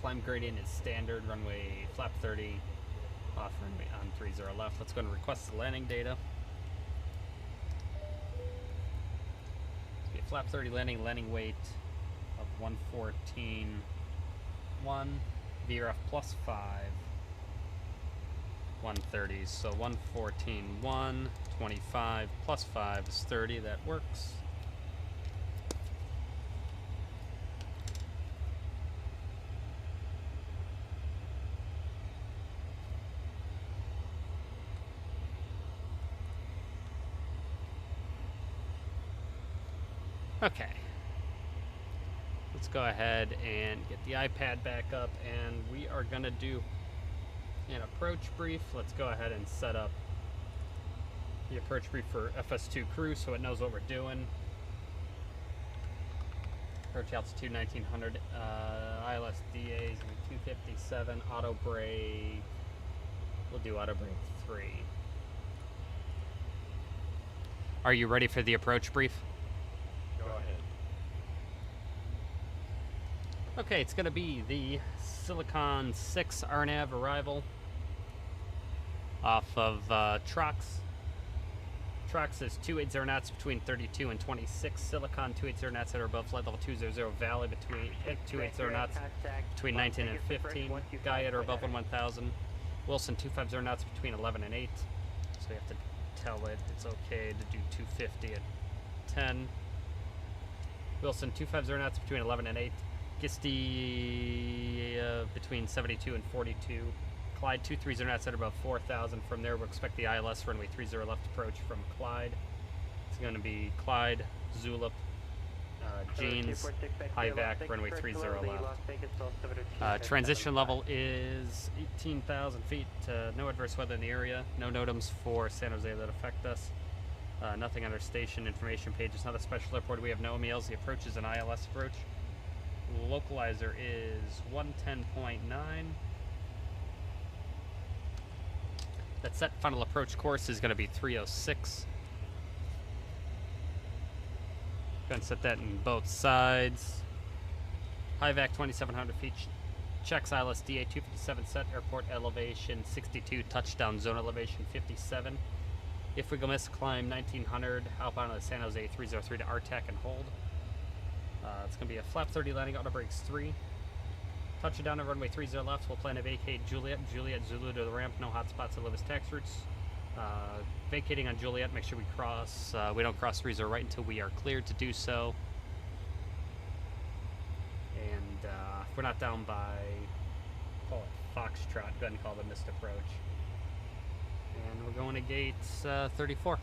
Climb gradient is standard, runway flap 30, off runway on 30 left. Let's go ahead and request the landing data. Flap 30 landing weight of 114.1, VRF plus 5, 130. So 114.1, 25 plus 5 is 30. That works. Okay, let's go ahead and get the iPad back up, and we are going to do an approach brief. Let's go ahead and set up the approach brief for FS2 crew so it knows what we're doing. Approach altitude 1900, ILS DAs 257, auto brake. We'll do auto brake 3. Are you ready for the approach brief? Go ahead. Okay, it's going to be the Silicon 6 RNAV arrival off of Trox. Trox is 280 knots between 32 and 26. Silicon 280 knots at or above flight level 200. Valley between 280 knots between 19 and 15. Guy at or above 1000. Wilson 250 knots between 11 and 8. So you have to tell it it's okay to do 250 at 10. Wilson 250 knots between 11 and 8. Gisty between 72 and 42. Clyde 230 knots at about 4,000. From there, we'll expect the ILS runway 30 left approach from Clyde. It's going to be Clyde, Zulip, Jeans, high vac, runway 30 left. Transition level is 18,000 feet. No adverse weather in the area. No NOTAMs for San Jose that affect us. Nothing on our station information page. It's not a special airport. We have no meals. The approach is an ILS approach. Localizer is 110.9. That set final approach course is going to be 306. Going to set that in both sides. High vac 2,700 feet. Checks ILS DA 257 set. Airport elevation 62. Touchdown zone elevation 57. If we go miss, climb 1900. Outbound on the San Jose 303 to RTAC and hold. It's going to be a flap 30 landing, auto brakes 3. Touch it down on runway 30 left. We'll plan to vacate Juliet. Juliet Zulu to the ramp. No hotspots that live as tax routes. Vacating on Juliet. Make sure we cross. We don't cross 30 right until we are cleared to do so. And if we're not down by, call it Foxtrot, go ahead and call it a missed approach. And we're going to gate 34.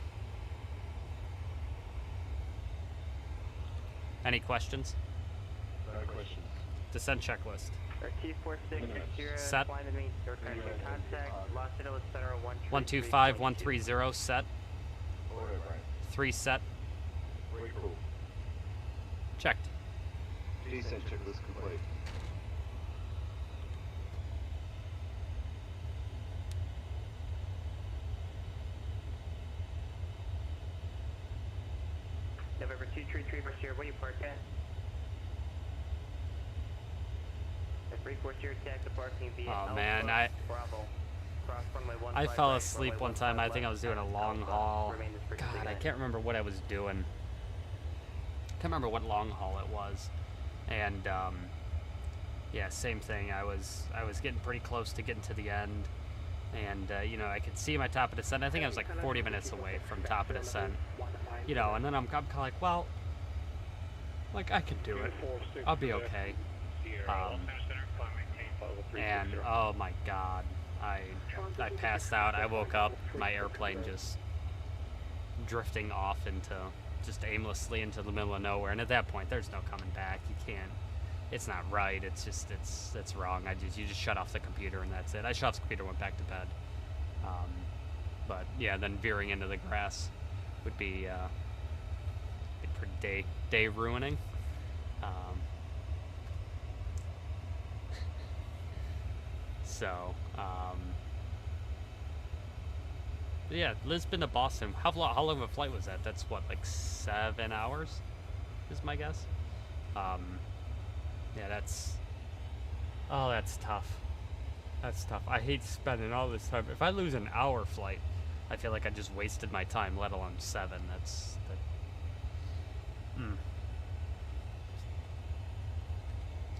Any questions? No questions. Descent checklist. T4660, Set. flying the main door contact, Los Angeles Center 125130 set. Order, Brian. 3 set. Very cool. Checked. Descent checklist complete. November 233 here, where you park at? The 340 attack the parking via Oh Alpha man, Bravo. Cross runway 15 I fell right, asleep runway one time. 15 I think I was doing a left, long Alpha, haul. remain as frequency God, I guide. can't remember what I was doing. Can't remember what long haul it was. And yeah, same thing. I was getting pretty close to getting to the end, and you know, I could see my top of descent. I think I was like 40 minutes away from top of descent. You know, and then I'm kind of like, well, like I can do it. I'll be okay. And oh my God, I passed out. I woke up, my airplane just drifting off into just aimlessly into the middle of nowhere. And at that point, there's no coming back. You can't. It's not right. It's just it's wrong. You just shut off the computer and that's it. I shut off the computer, went back to bed. But yeah, then veering into the grass would be pretty day ruining. So, yeah, Lisbon to Boston. How long of a flight was that? That's what, like 7 hours, is my guess. Yeah, that's tough. That's tough. I hate spending all this time. If I lose an hour flight, I feel like I just wasted my time, let alone 7.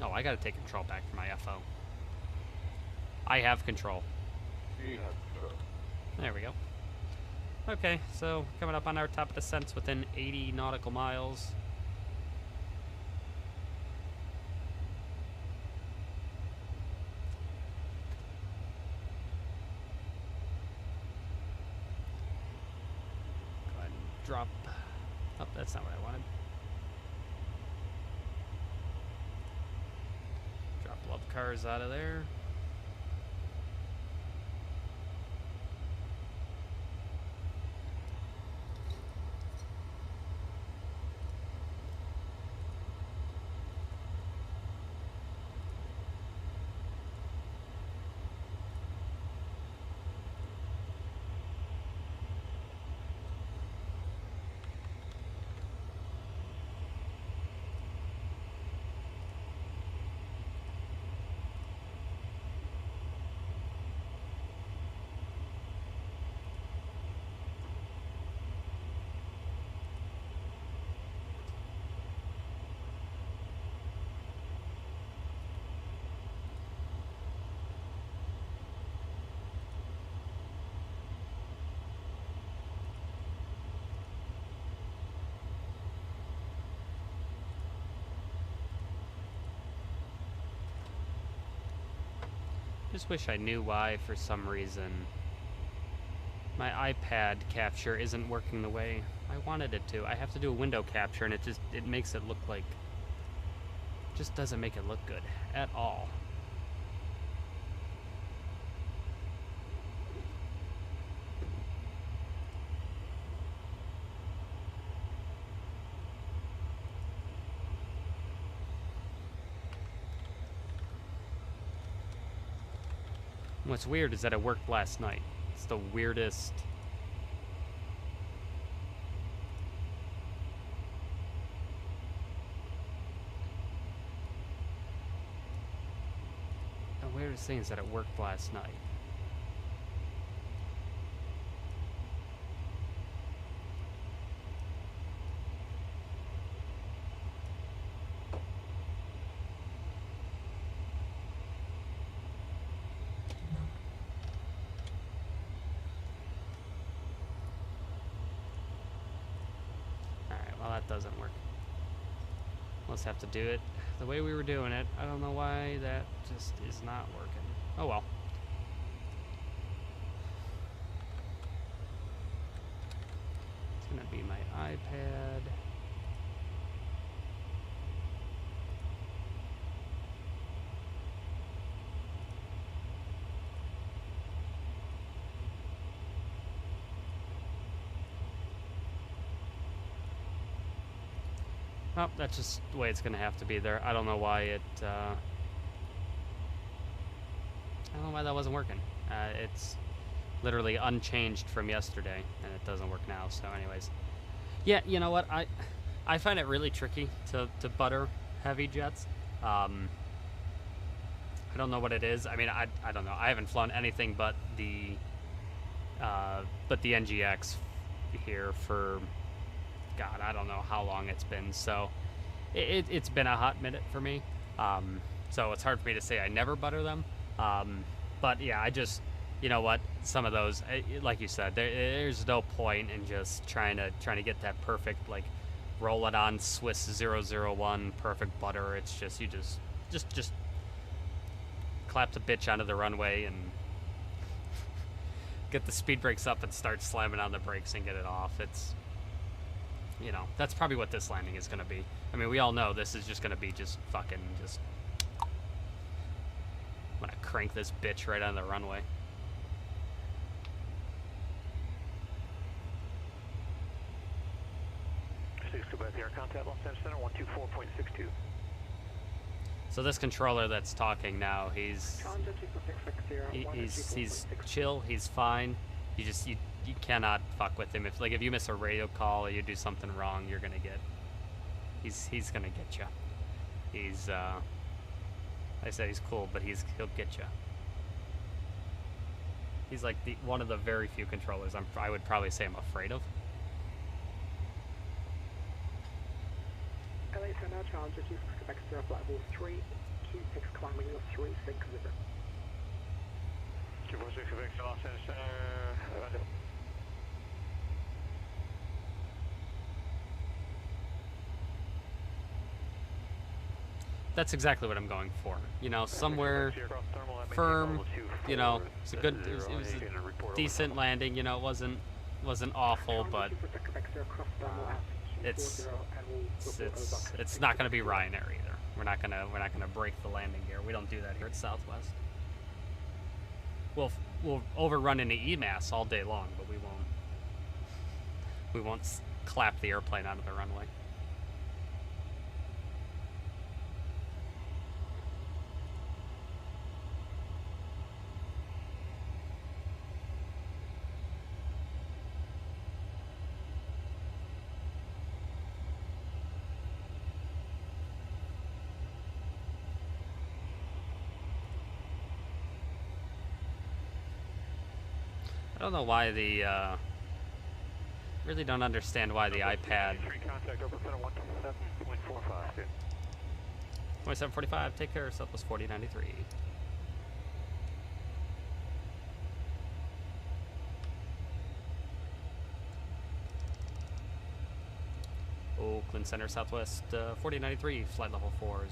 Oh, I gotta take control back for my FO. I have control. You have control. There we go. Okay, so coming up on our top descents within 80 nautical miles. Go ahead and drop. Oh, that's not what I wanted. Drop love cars out of there. Just wish I knew why, for some reason, my iPad capture isn't working the way I wanted it to. I have to do a window capture, and it makes it look like, just doesn't make it look good at all. What's weird is that it worked last night. It's the weirdest. The weirdest thing is that it worked last night. That doesn't work. Let's have to do it the way we were doing it. I don't know why that just is not working. Oh well. gonna be my iPad. Oh, that's just the way it's gonna have to be there. I don't know why it, I don't know why that wasn't working. It's literally unchanged from yesterday, and it doesn't work now, so anyways. Yeah, you know what, I find it really tricky to butter heavy jets. I don't know what it is. I mean, I don't know. I haven't flown anything but the NGX here for, God, I don't know how long it's been, so it's been a hot minute for me. So it's hard for me to say I never butter them. But yeah, I just, you know what, some of those, like you said, there's no point in just trying to get that perfect, like, roll it on Swiss 001 perfect butter. It's just, you just clap the bitch onto the runway and get the speed brakes up and start slamming on the brakes and get it off. It's, you know, that's probably what this landing is going to be. I mean, we all know this is just going to be just fucking just... I'm going to crank this bitch right on the runway. Air contact Los Angeles Center 124.62. So this controller that's talking now, he's chill, he's fine. You just you cannot fuck with him. If you miss a radio call or you do something wrong, you're gonna get he's gonna get you. He's I said he's cool, but he'll get you. He's like one of the very few controllers I would probably say I'm afraid of. LA Center, Challenger 2 Quebec Sierra Flight Level 3, Q6 climbing of 36 zip. 246 Quebec Los Angeles Center. That's exactly what I'm going for. You know, somewhere firm. You know, it's a good, it was a decent landing. You know, it wasn't awful, but it's not going to be Ryanair either. We're not gonna break the landing gear. We don't do that here at Southwest. We'll overrun into EMAS all day long, but we won't clap the airplane onto the runway. I don't know why really don't understand why the iPad. 2745, take care of Southwest 4093. Oakland Center, Southwest 4093, flight level 400.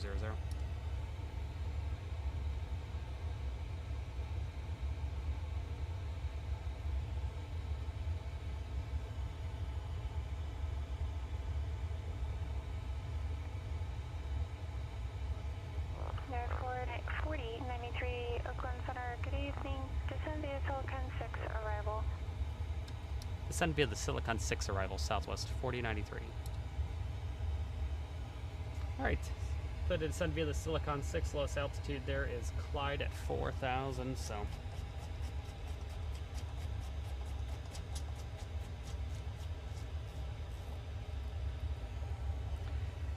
Descend via the Silicon 6 arrival, Southwest 4093. Alright, so to descend via the Silicon 6, lowest altitude there is Clyde at 4,000, so.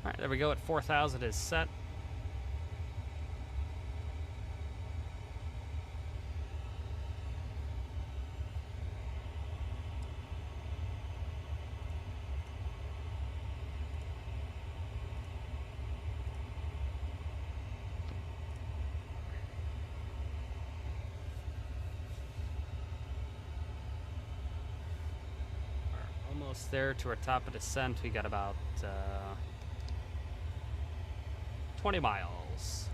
Alright, there we go, at 4,000 is set. Almost there to our top of descent. We got about 20 miles.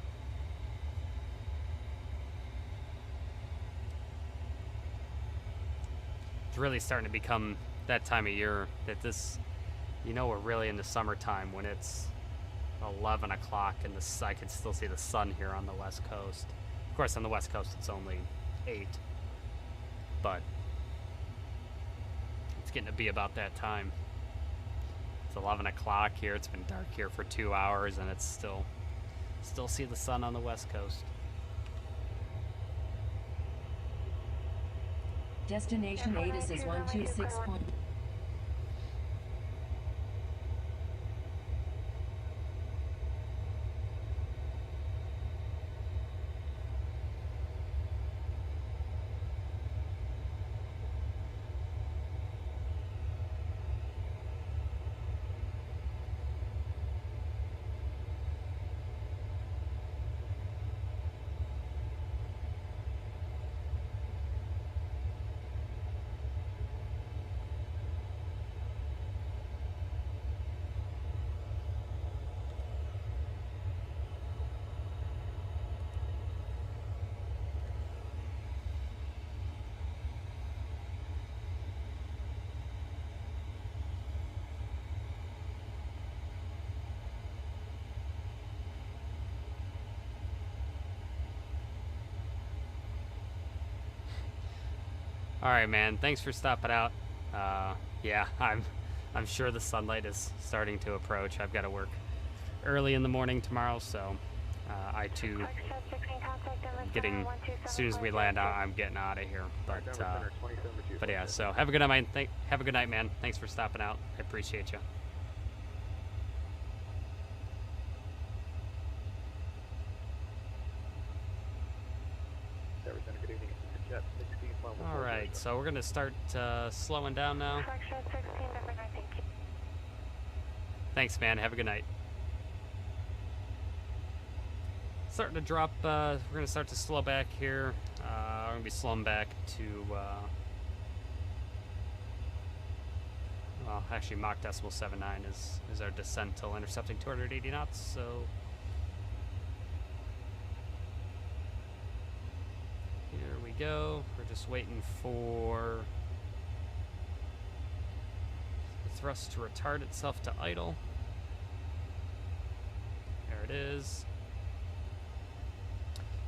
really starting to become that time of year that this, you know, we're really in the summertime when it's 11 o'clock and I can still see the sun here on the west coast. Of course, on the west coast it's only 8, but it's getting to be about that time. It's 11 o'clock here. It's been dark here for 2 hours, and it's still see the sun on the west coast. Destination ATIS is 126. All right, man. Thanks for stopping out. Yeah, I'm sure the sunlight is starting to approach. I've got to work early in the morning tomorrow, so I too getting as soon as we land, I'm getting out of here. But yeah, so have a good night, man. Have a good night, man. Thanks for stopping out. I appreciate you. All right, so we're gonna start slowing down now. Thanks, man. Have a good night. Starting to drop. We're gonna start to slow back here. We're gonna be slowing back to. Well, actually, Mach decimal 79 is our descent till intercepting 280 knots. So. Here we go. We're just waiting for the thrust to retard itself to idle. There it is.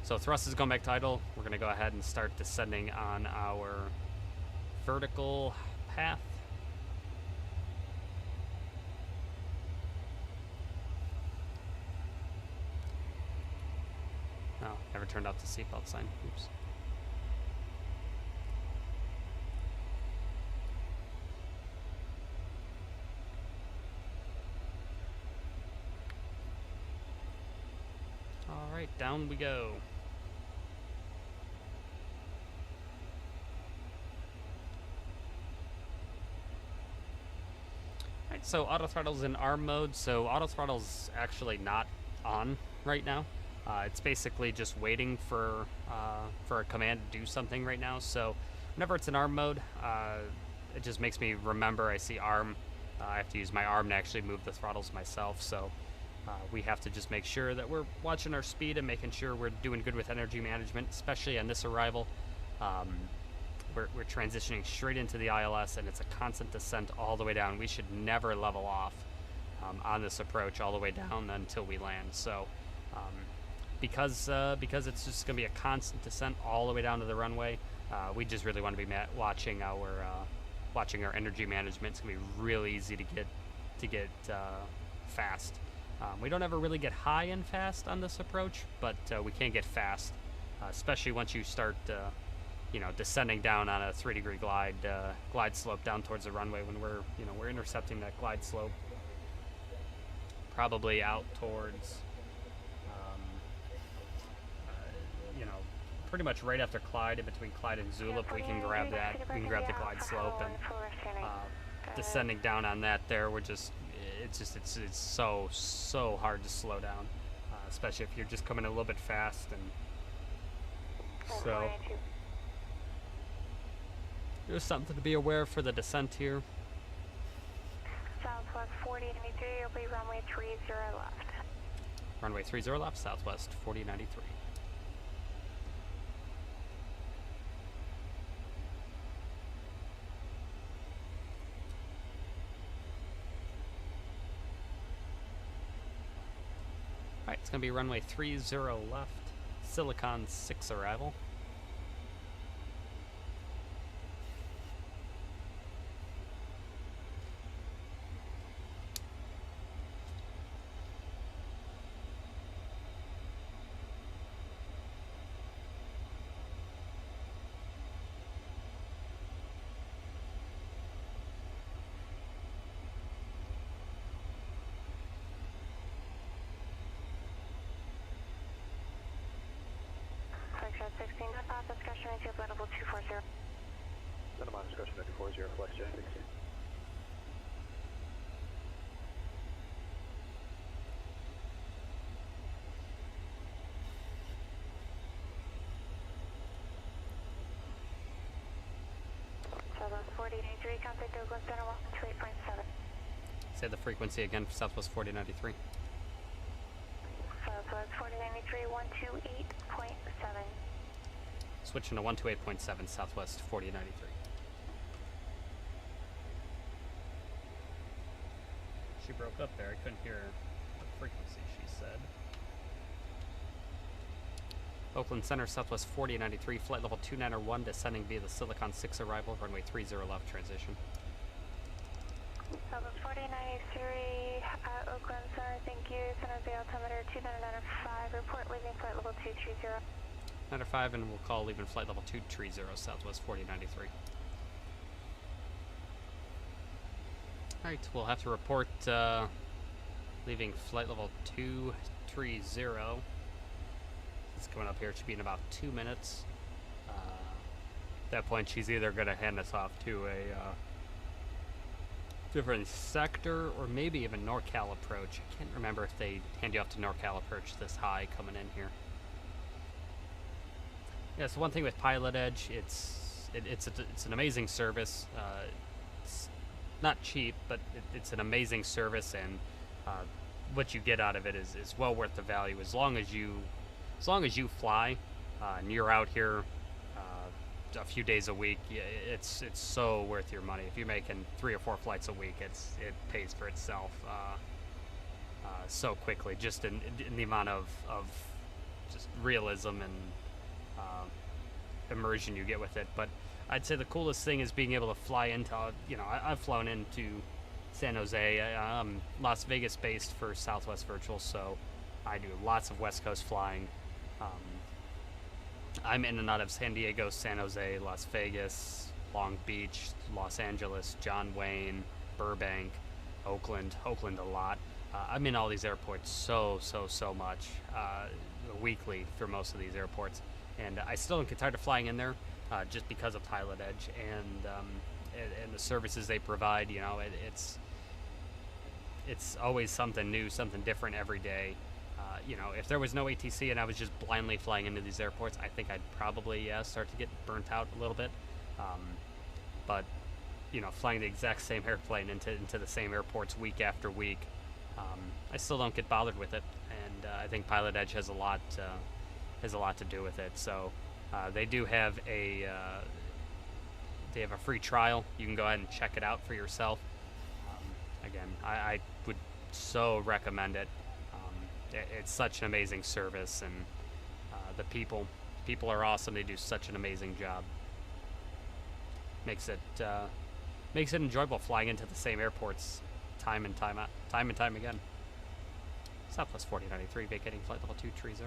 So thrust is going back to idle. We're going to go ahead and start descending on our vertical path. Oh, never turned off the seatbelt sign. Oops. All right, down we go. All right, so auto throttle's in arm mode. So auto throttle's actually not on right now. It's basically just waiting for a command to do something right now. So whenever it's in arm mode, it just makes me remember I see arm. I have to use my arm to actually move the throttles myself. So we have to just make sure that we're watching our speed and making sure we're doing good with energy management, especially on this arrival. We're transitioning straight into the ILS, and it's a constant descent all the way down. We should never level off on this approach all the way down until we land. So because it's just going to be a constant descent all the way down to the runway, we just really want to be watching our energy management. It's going to be really easy to get fast. We don't ever really get high and fast on this approach, but we can get fast, especially once you start descending down on a 3-degree glide slope down towards the runway. When we're intercepting that glide slope, probably out towards pretty much right after Clyde, in between Clyde and Zulip, we can grab that. We can grab the glide slope, and descending down on that there, it's so hard to slow down, especially if you're just coming a little bit fast. And so there's something to be aware for the descent here. Southwest 4093, you'll be runway 30 left. Runway 30 left, Southwest 4093. It's going to be runway 30 left, Silicon 6 arrival. Section 16, discussion into flight level 240. Minimum discussion 240, flex J 16. Southwest 4093, contact Oakland Center 128.7. Say the frequency again for Southwest 4093. Southwest 4093, 128.7. Switching to 128.7 Southwest 4093. She broke up there. I couldn't hear the frequency she said. Oakland Center, Southwest 4093, flight level 291, descending via the Silicon 6 arrival, runway 30 left transition. Southwest 4093, Oakland Center, thank you. San Jose altimeter 2995, report leaving flight level 230. 95, and we'll call leaving flight level 230, Southwest 4093. Alright, we'll have to report leaving flight level 230. It's coming up here. It should be in about 2 minutes. At that point, she's either going to hand us off to a different sector or maybe even NorCal approach. I can't remember if they hand you off to NorCal approach this high coming in here. Yeah, so one thing with PilotEdge, it's an amazing service. It's not cheap, but it's an amazing service, and what you get out of it is well worth the value. As long as you fly and you're out here a few days a week, it's so worth your money. If you're making 3 or 4 flights a week, it pays for itself so quickly, just in the amount of just realism and immersion you get with it. But I'd say the coolest thing is being able to fly into, I've flown into San Jose. I'm Las Vegas based for Southwest Virtual, so I do lots of West Coast flying. I'm in and out of San Diego, San Jose, Las Vegas, Long Beach, Los Angeles, John Wayne, Burbank, Oakland a lot. I'm in all these airports so much weekly for most of these airports, and I still don't get tired of flying in there just because of PilotEdge and the services they provide. It's always something new, something different every day. If there was no ATC and I was just blindly flying into these airports, I think I'd probably start to get burnt out a little bit. But flying the exact same airplane into the same airports week after week, I still don't get bothered with it, and I think PilotEdge has a lot to do with it. So they do have a free trial. You can go ahead and check it out for yourself. Again, I would so recommend it. It's such an amazing service, and the people are awesome. They do such an amazing job. Makes it enjoyable flying into the same airports time and time again. Southwest 4093, vacating flight level 230.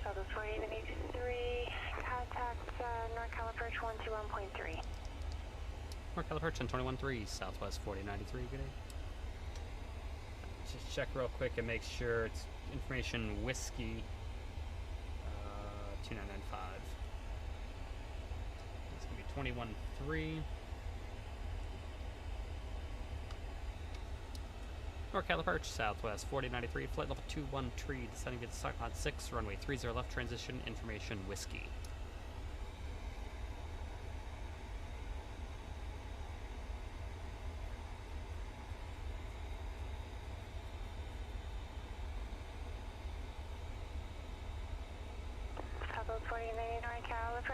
Southwest 4083, contact NorCal approach 121.3. NorCal approach on 21.3, Southwest 4093, good day. Just check real quick and make sure it's information whiskey 2995. It's going to be 21.3. NorCal approach, Southwest 4093, flight level 213, descending to Silicon 6, runway 30 left, transition, information whiskey.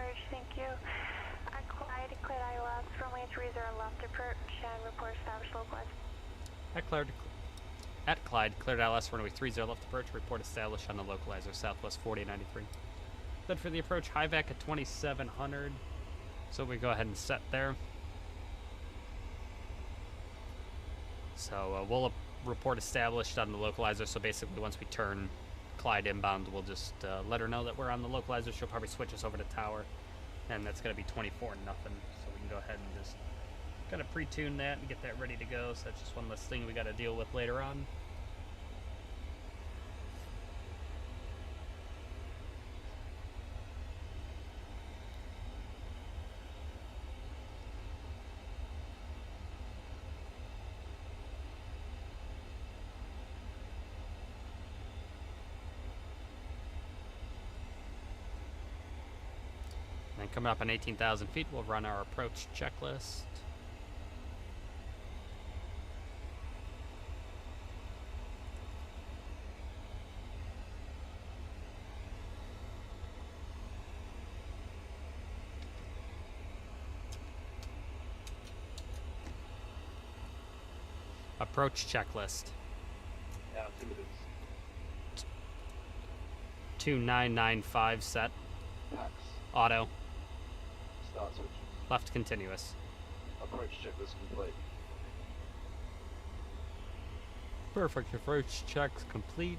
approach, thank you. At Clyde, cleared ILS, runway 30 left approach, and report established localized. At Clyde, cleared ILS, runway 30 left approach, report established on the localizer, Southwest 4093. Good for the approach, high vac at 2700. So we go ahead and set there. So we'll report established on the localizer. So basically, once we turn Clyde inbound, we'll just let her know that we're on the localizer. She'll probably switch us over to tower, and that's going to be 24-0. So we can go ahead and just kind of pre-tune that and get that ready to go. So that's just one less thing we got to deal with later on. And coming up on 18,000 feet, we'll run our approach checklist. Approach checklist. Altimeters. 2995 set. Pax. Auto. Start switch. Left continuous. Approach checklist complete. Perfect. Approach checks complete.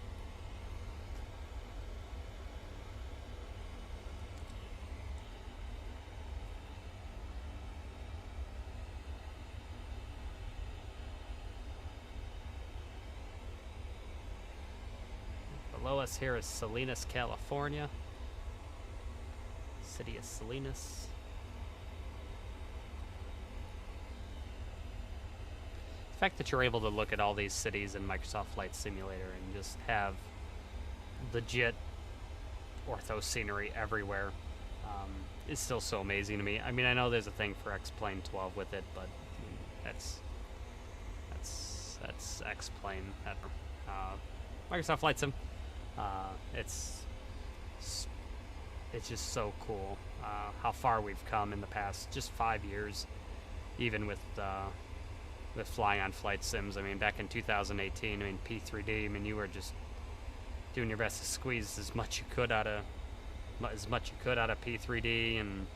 Below us here is Salinas, California. City of Salinas. The fact that you're able to look at all these cities in Microsoft Flight Simulator and just have legit ortho scenery everywhere is still so amazing to me. I mean, I know there's a thing for X-Plane 12 with it, but I mean, that's X-Plane. Microsoft Flight Sim. It's just so cool how far we've come in the past just 5 years, even with flying on flight sims. I mean, back in 2018, I mean, P3D, I mean, you were just doing your best to squeeze as much you could out of P3D, and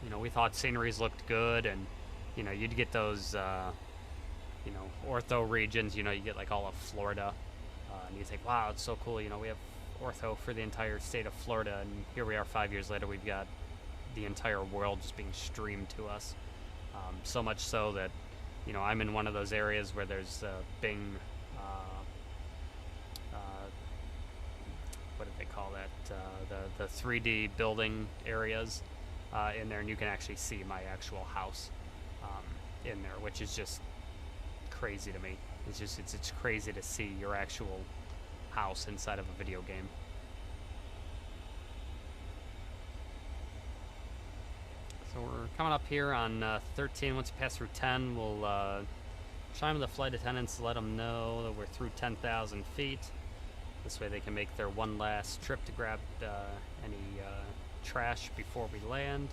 you know, we thought sceneries looked good, and you know, you'd get those you know, ortho regions. You know, you get like all of Florida, and you think, wow, it's so cool. You know, we have ortho for the entire state of Florida, and here we are 5 years later, we've got the entire world just being streamed to us. So much so that, you know, I'm in one of those areas where there's Bing, what do they call that? The 3D building areas in there, and you can actually see my actual house in there, which is just crazy to me. It's crazy to see your actual house inside of a video game. So we're coming up here on 13. Once you pass through 10, we'll chime the flight attendants to let them know that we're through 10,000 feet. This way they can make their one last trip to grab any trash before we land.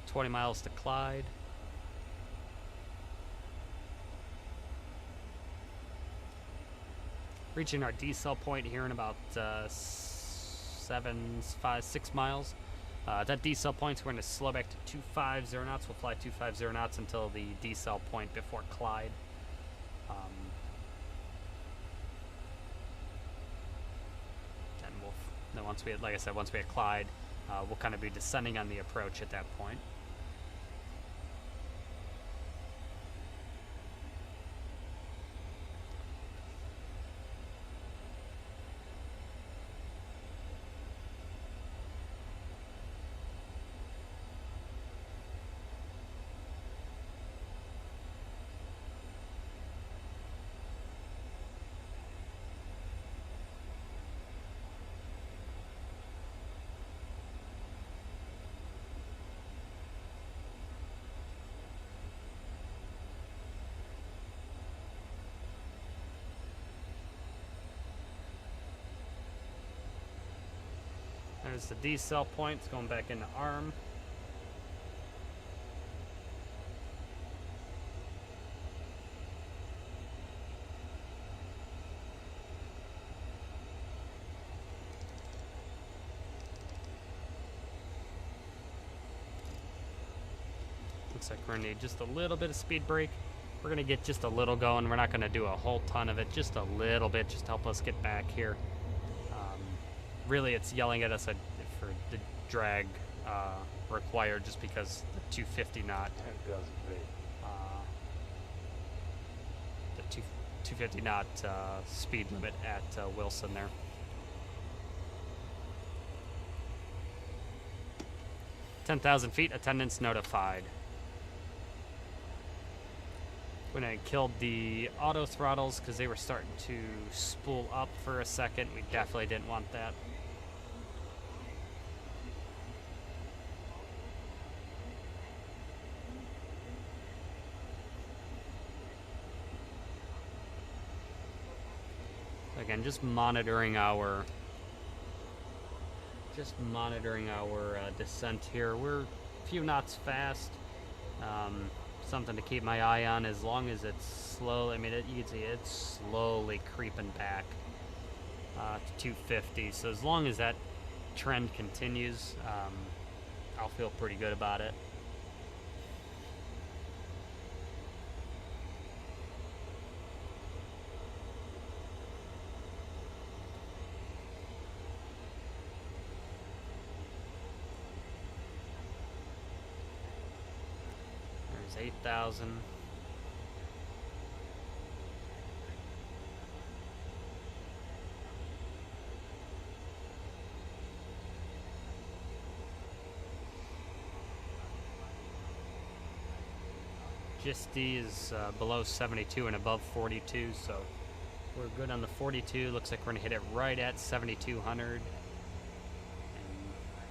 20 miles to Clyde. Reaching our decel point here in about 6 miles. That decel point, we're going to slow back to 250 knots. We'll fly 250 knots until the decel point before Clyde. Then once we, like I said, once we hit Clyde, we'll kind of be descending on the approach at that point. There's the decel point. It's going back into arm. Looks like we're gonna need just a little bit of speed brake. We're gonna get just a little going. We're not gonna do a whole ton of it, just a little bit, just to help us get back here. Really, it's yelling at us for the drag required, just because the 250 knot. 10,000 feet. The 250 knot speed limit at Wilson there. "10,000 feet, attendance notified." When I killed the auto throttles because they were starting to spool up for a second, we definitely didn't want that. Again, just monitoring our descent here. We're a few knots fast. Something to keep my eye on as long as it's slow. I mean, you can see it's slowly creeping back to 250. So as long as that trend continues, I'll feel pretty good about it. There's 8,000. GSD is below 72 and above 42, so we're good on the 42. Looks like we're gonna hit it right at 7,200 and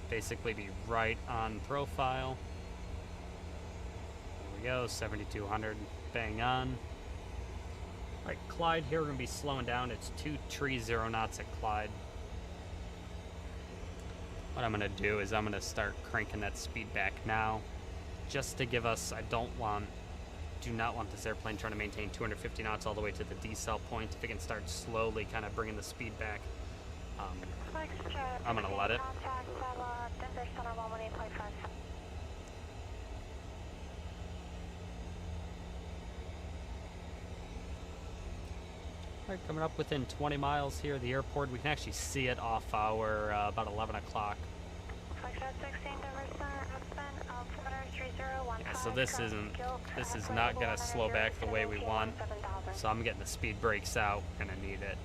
basically be right on profile. There we go, 7,200, bang on. All right, Clyde here, we're gonna be slowing down. It's 230 knots at Clyde. What I'm gonna do is I'm gonna start cranking that speed back now, just to give us, do not want this airplane trying to maintain 250 knots all the way to the decel point. If it can start slowly kind of bringing the speed back, I'm going to let it. Alright, coming up within 20 miles here of the airport. We can actually see it off our about 11 o'clock. Yeah, so this is not going to slow back the way we want. So I'm getting the speed brakes out. We're going to need it.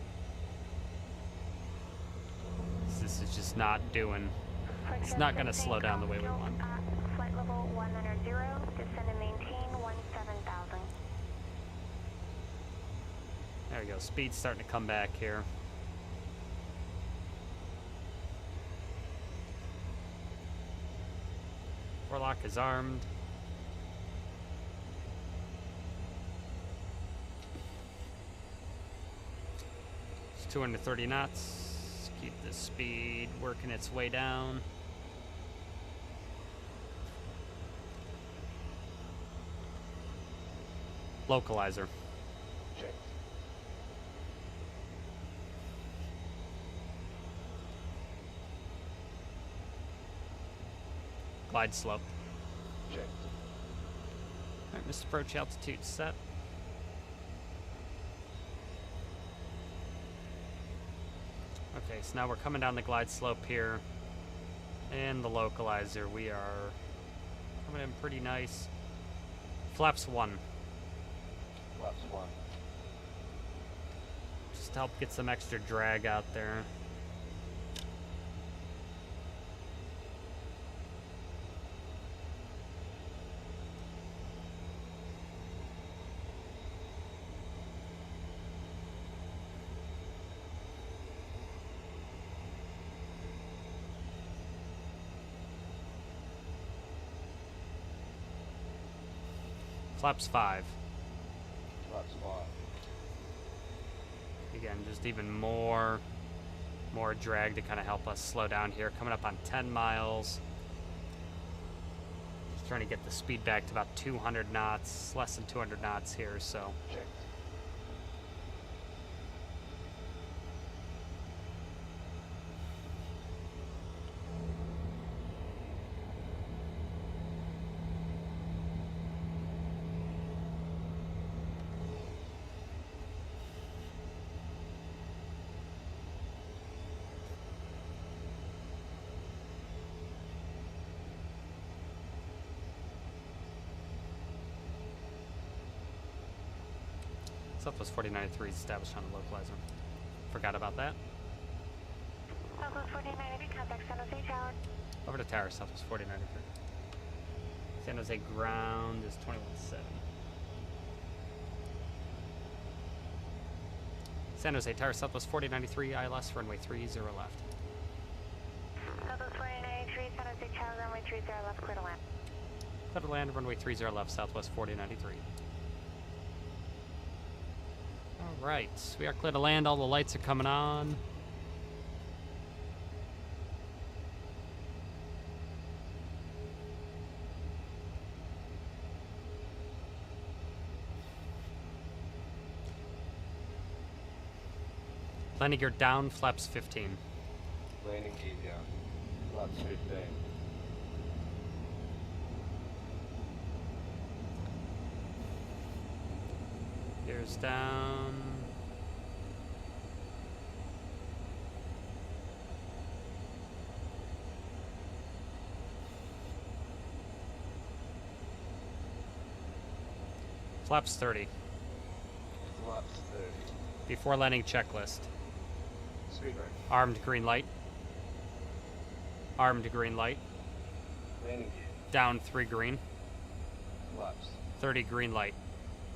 This is just not doing, it's not going to slow down the way we want. Flight level 190, descend and maintain 17,000. There we go, speed's starting to come back here. Warlock is armed. It's 230 knots. Keep the speed working its way down. Localizer. Check. Glide slope. Check. Alright, missed approach altitude set. Okay, so now we're coming down the glide slope here. And the localizer, we are coming in pretty nice. Flaps 1. Flaps 1. Just to help get some extra drag out there. Flaps 5. Flaps 5. Again, just even more more drag to kind of help us slow down here. Coming up on 10 miles. Just trying to get the speed back to about 200 knots, less than 200 knots here, so. Checked. Southwest 4093 is established on the localizer. Forgot about that. Southwest 4093, contact San Jose Tower. Over to tower, Southwest 4093. San Jose ground is 21.7. San Jose tower, Southwest 4093, ILS, runway 30 left. Southwest 4093, San Jose Tower, runway 30 left, clear to land. Clear to land, runway 30 left, Southwest 4093. Alright, we are clear to land, all the lights are coming on. Landing gear down, flaps 15. Landing gear down. Flaps 15. Gears down. Flaps 30. Flaps 30. Before landing checklist. Speed brake. Armed green light. Armed green light. Landing gear. Down 3 green. Flaps. 30 green light.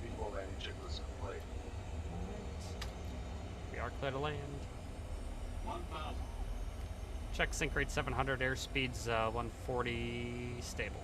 Before landing checklist complete. We are clear to land. 1,000. Check sync rate 700, airspeed's 140, stable.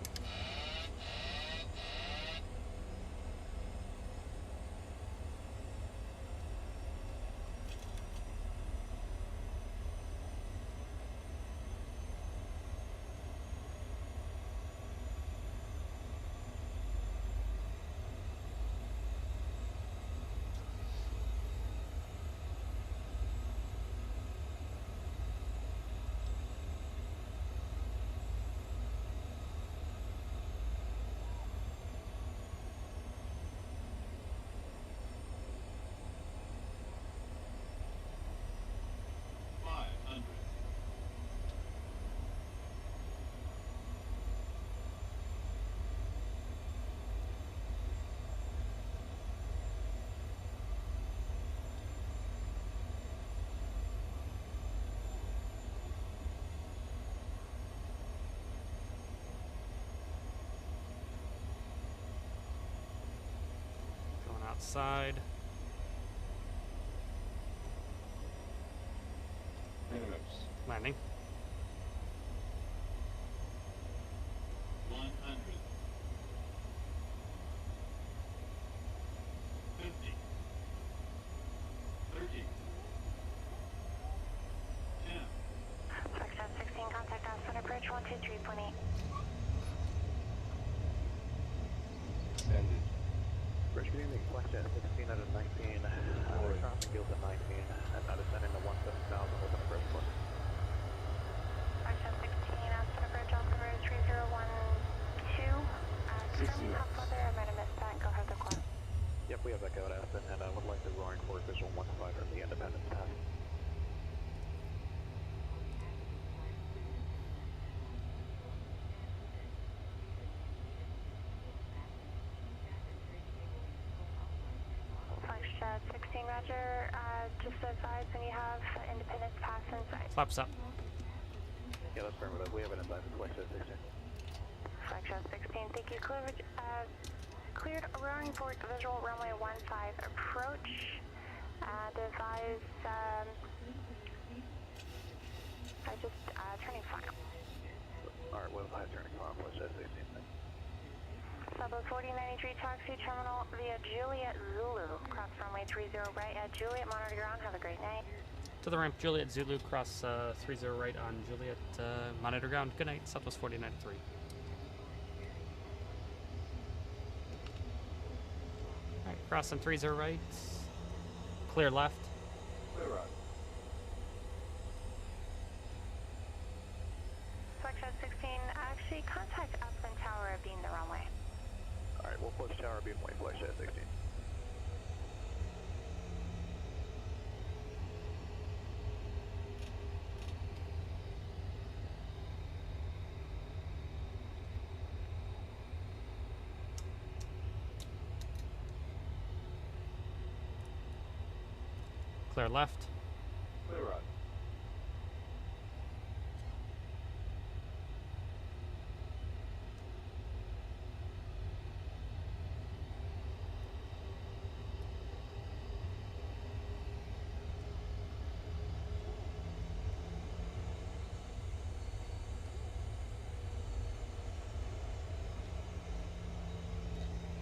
Outside. Minimums. Landing. 100. 50. 30. 10. Foxtrot 16, contact Aspen Approach 123.8. Extended. Bridge beginning, flex at 16 out of 19, traffic yields at 19, and now descending to 17,000, open approach course. Foxtrot 16, Aspen Approach, altimeter 3012. Confirm top weather, I might have missed that, go ahead the course. Yep, we have that code, Aspen, and I would like the roaring forward visual 15 on the Independence path. Foxtrot 16, roger, just advise when you have Independence Pass in sight. Flaps up. Yeah, that's affirmative. We have it inside the flex at 16. Foxtrot 16, thank you. Cleared roaring forward visual runway 15 approach. Devise, I just, turning final. Alright, well, high turning on flex at 16. Southwest 4093 taxi terminal via Juliet Zulu. Cross runway 30 right at Juliet, monitor ground. Have a great night. To the ramp, Juliet Zulu, cross 30 right on Juliet, monitor ground. Good night, Southwest 49-3. Alright, crossing 30 right. Clear left. Clear right. Selection 16, actually contact Upland Tower being the wrong way. Alright, we'll push tower beam way, flight shed 16. Clear left. Clear right.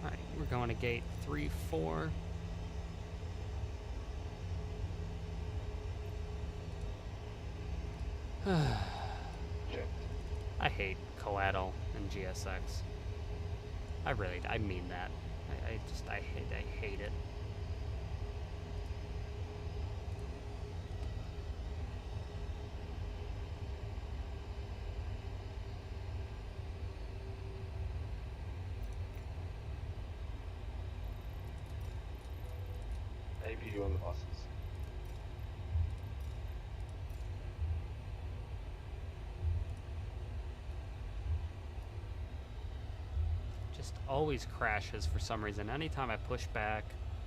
Alright, we're going to gate 3-4. I hate coatal and GSX. I mean that. I hate it. APU on the buses. Just always crashes for some reason. Anytime I push back,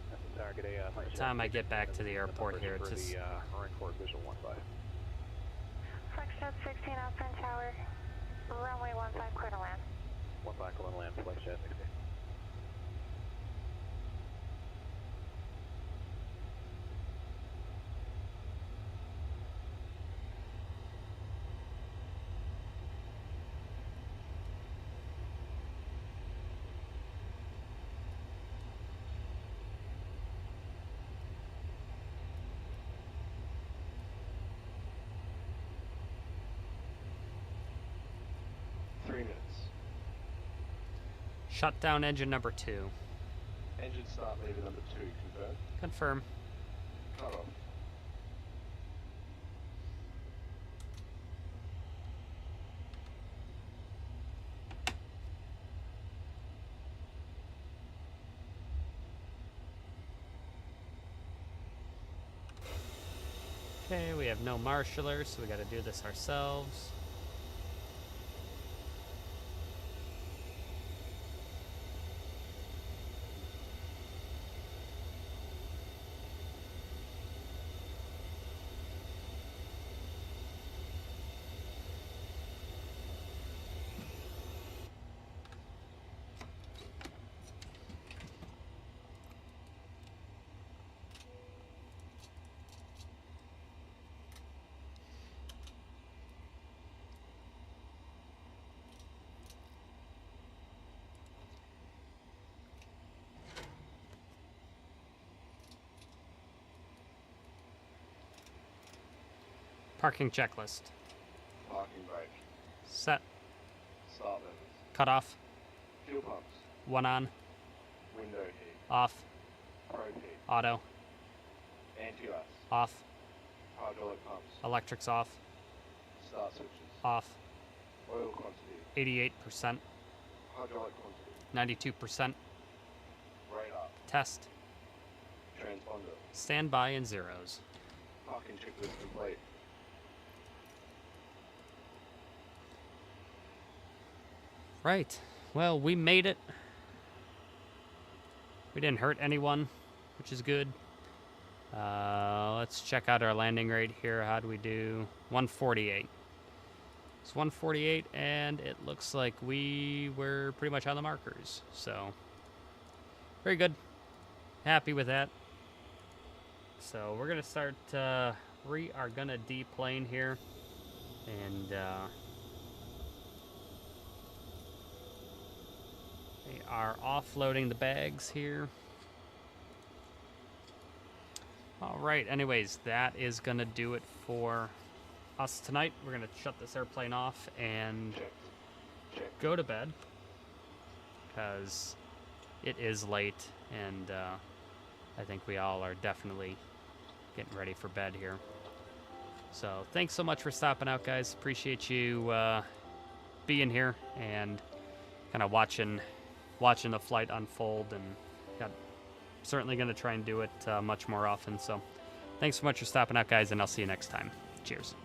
That's the target by the time I get back to the airport here, it's just... Marine Corps Visual 15. Selection 16, Upland Tower, runway 15, clear to land. 15 clear to land, flight shed 16. Shut down engine number 2. Engine start lever number 2, confirm. Confirm. Cut off. Okay, we have no marshaller, so we gotta do this ourselves. Parking checklist. Parking brake. Set. Start levers. Cut off. Fuel pumps. One on. Window heat. Off. Probe heat. Auto. Anti-ice. Off. Hydraulic pumps. Electrics off. Start switches. Off. Oil quantity. 88%. Hydraulic quantity. 92%. Radar. Test. Transponder. Standby and zeros. Parking checklist complete. Right. Well, we made it. We didn't hurt anyone, which is good. Let's check out our landing rate here. How do we do? 148. It's 148, and it looks like we were pretty much on the markers. So, very good. Happy with that. So, we're going to start, we are going to deplane here. And, they are offloading the bags here. All right, anyways, that is going to do it for us tonight. We're going to shut this airplane off and go to bed because it is late, and I think we all are definitely getting ready for bed here. So thanks so much for stopping out, guys. Appreciate you being here and kind of watching the flight unfold, and certainly going to try and do it much more often. So thanks so much for stopping out, guys, and I'll see you next time. Cheers.